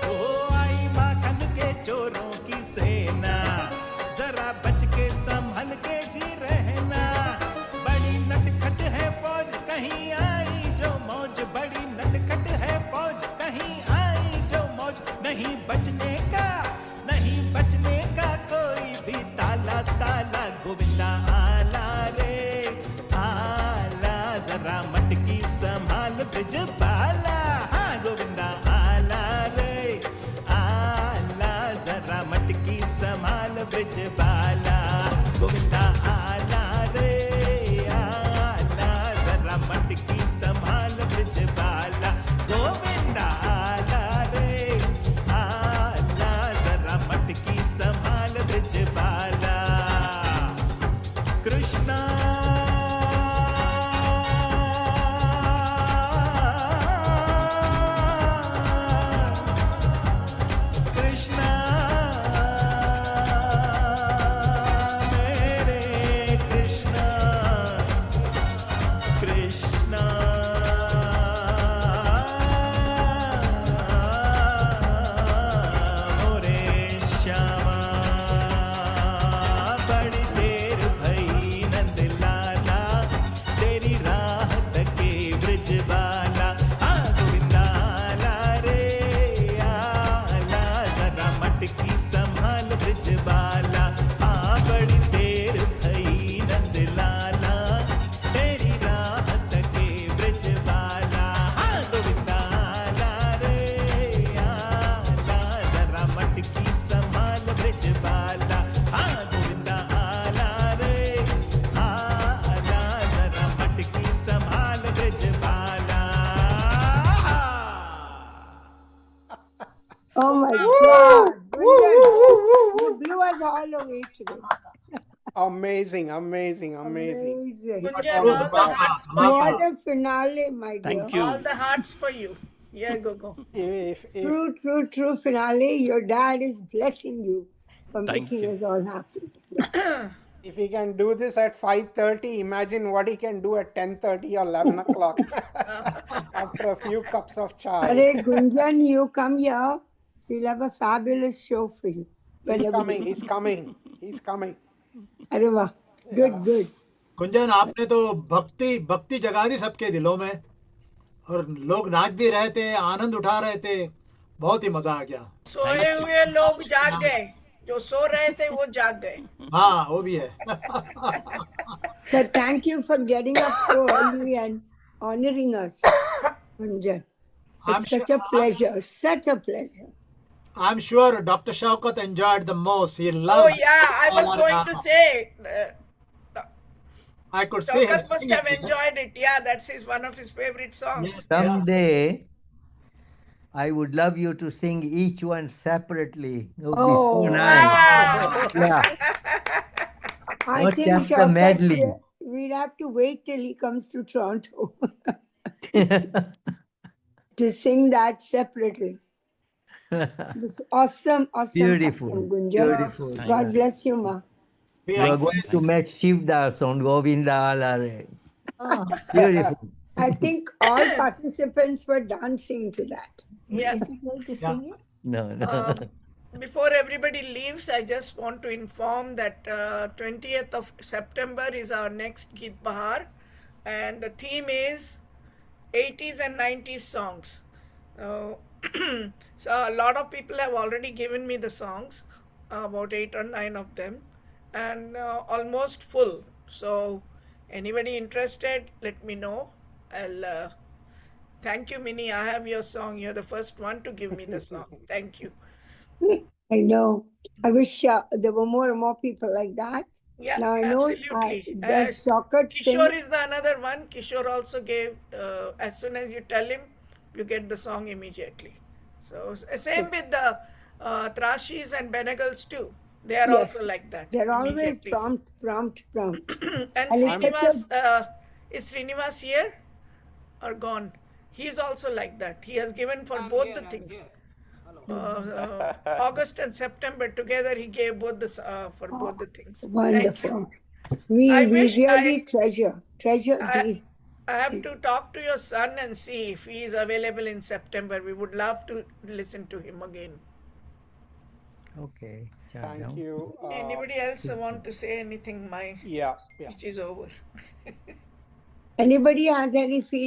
ओ आई माखन के चोरों की सेना, जरा बच के संभल के जी रहना। बड़ी नटखट है फौज कहीं आई जो मौज, बड़ी नटखट है फौज कहीं आई जो मौज। नहीं बचने का, नहीं बचने का कोई भी ताला ताला। गोविंदा आला रे आला, जरा मटकी संभाल ब्रज बाला। हाँ गोविंदा आला रे आला, जरा मटकी संभाल ब्रज बाला। गोविंदा आला रे आला, जरा मटकी संभाल ब्रज बाला। गोविंदा आला रे आला, जरा मटकी संभाल ब्रज बाला। Krishna Krishna
my God. Gunjan, you blew us all away today.
Amazing, amazing, amazing.
Amazing.
Gunjan, all the hearts for
What
you.
a finale, my dear.
All the hearts for you. Yeah, go.
True finale. Your dad is blessing you for
Thank
making
you.
us all happy.
If he can do this at 5:30, imagine what he can do at 10:30 or 11 o'clock after a few cups of chai.
Hare Gunjan, you come here. We'll have a fabulous show for you.
He's coming.
अरे वाह, good.
कुंजन, आपने तो भक्ति जगा दी सबके दिलों में, और लोग नाच भी रहे थे, आनंद उठा रहे थे, बहुत ही मजा आ गया।
सोए हुए लोग जाग गए, जो सो रहे थे वो जाग गए।
हाँ, वो भी है।
But thank you for getting up so early and honoring us, Gunjan. It's such a pleasure.
I'm sure Dr. Shaukat enjoyed the most. He
Oh
loved.
yeah, I was going to say.
I could see him.
Shaukat must have enjoyed it. Yeah, that's one of his favorite songs.
Someday, I would love you to sing each one separately. It would be so nice. Yeah.
I
Not
think
just a
Shaukat,
medley.
we'll have to wait till he comes to Toronto to sing that separately. It was awesome,
Beautiful.
awesome, Gunjan.
Beautiful.
God bless you, Ma.
We are going to make Shivdas on Govinda Alare. Beautiful.
I think all participants were dancing to that.
Yeah.
No.
Before everybody leaves, I just want to inform that 20th of September is our next Geet Bahar, and the theme is 80s and 90s songs. So a lot of people have already given me the songs, about 8 or 9 of them, and almost full. So anybody interested, let me know. I'll thank you, Minnie. I have your song. You're the first one to give me the song. Thank you.
I know. I wish there were more and more people like that.
Yeah,
now I know
absolutely.
does Shaukat sing?
Kishore is the another one. Kishore also gave, as soon as you tell him, you get the song immediately. So same with the Trashis and Benegals too. They are also like that.
They're always
immediately.
prompt.
And Srinivas, is Srinivas here or gone? He's also like that. He has given for both the things. August and September together, he gave both the for both the things.
Wonderful. We really treasure these.
I have to talk to your son and see if he is available in September. We would love to listen to him again.
Okay.
Thank you.
Anybody else want to say anything? My speech is over.
Anybody has any feedback?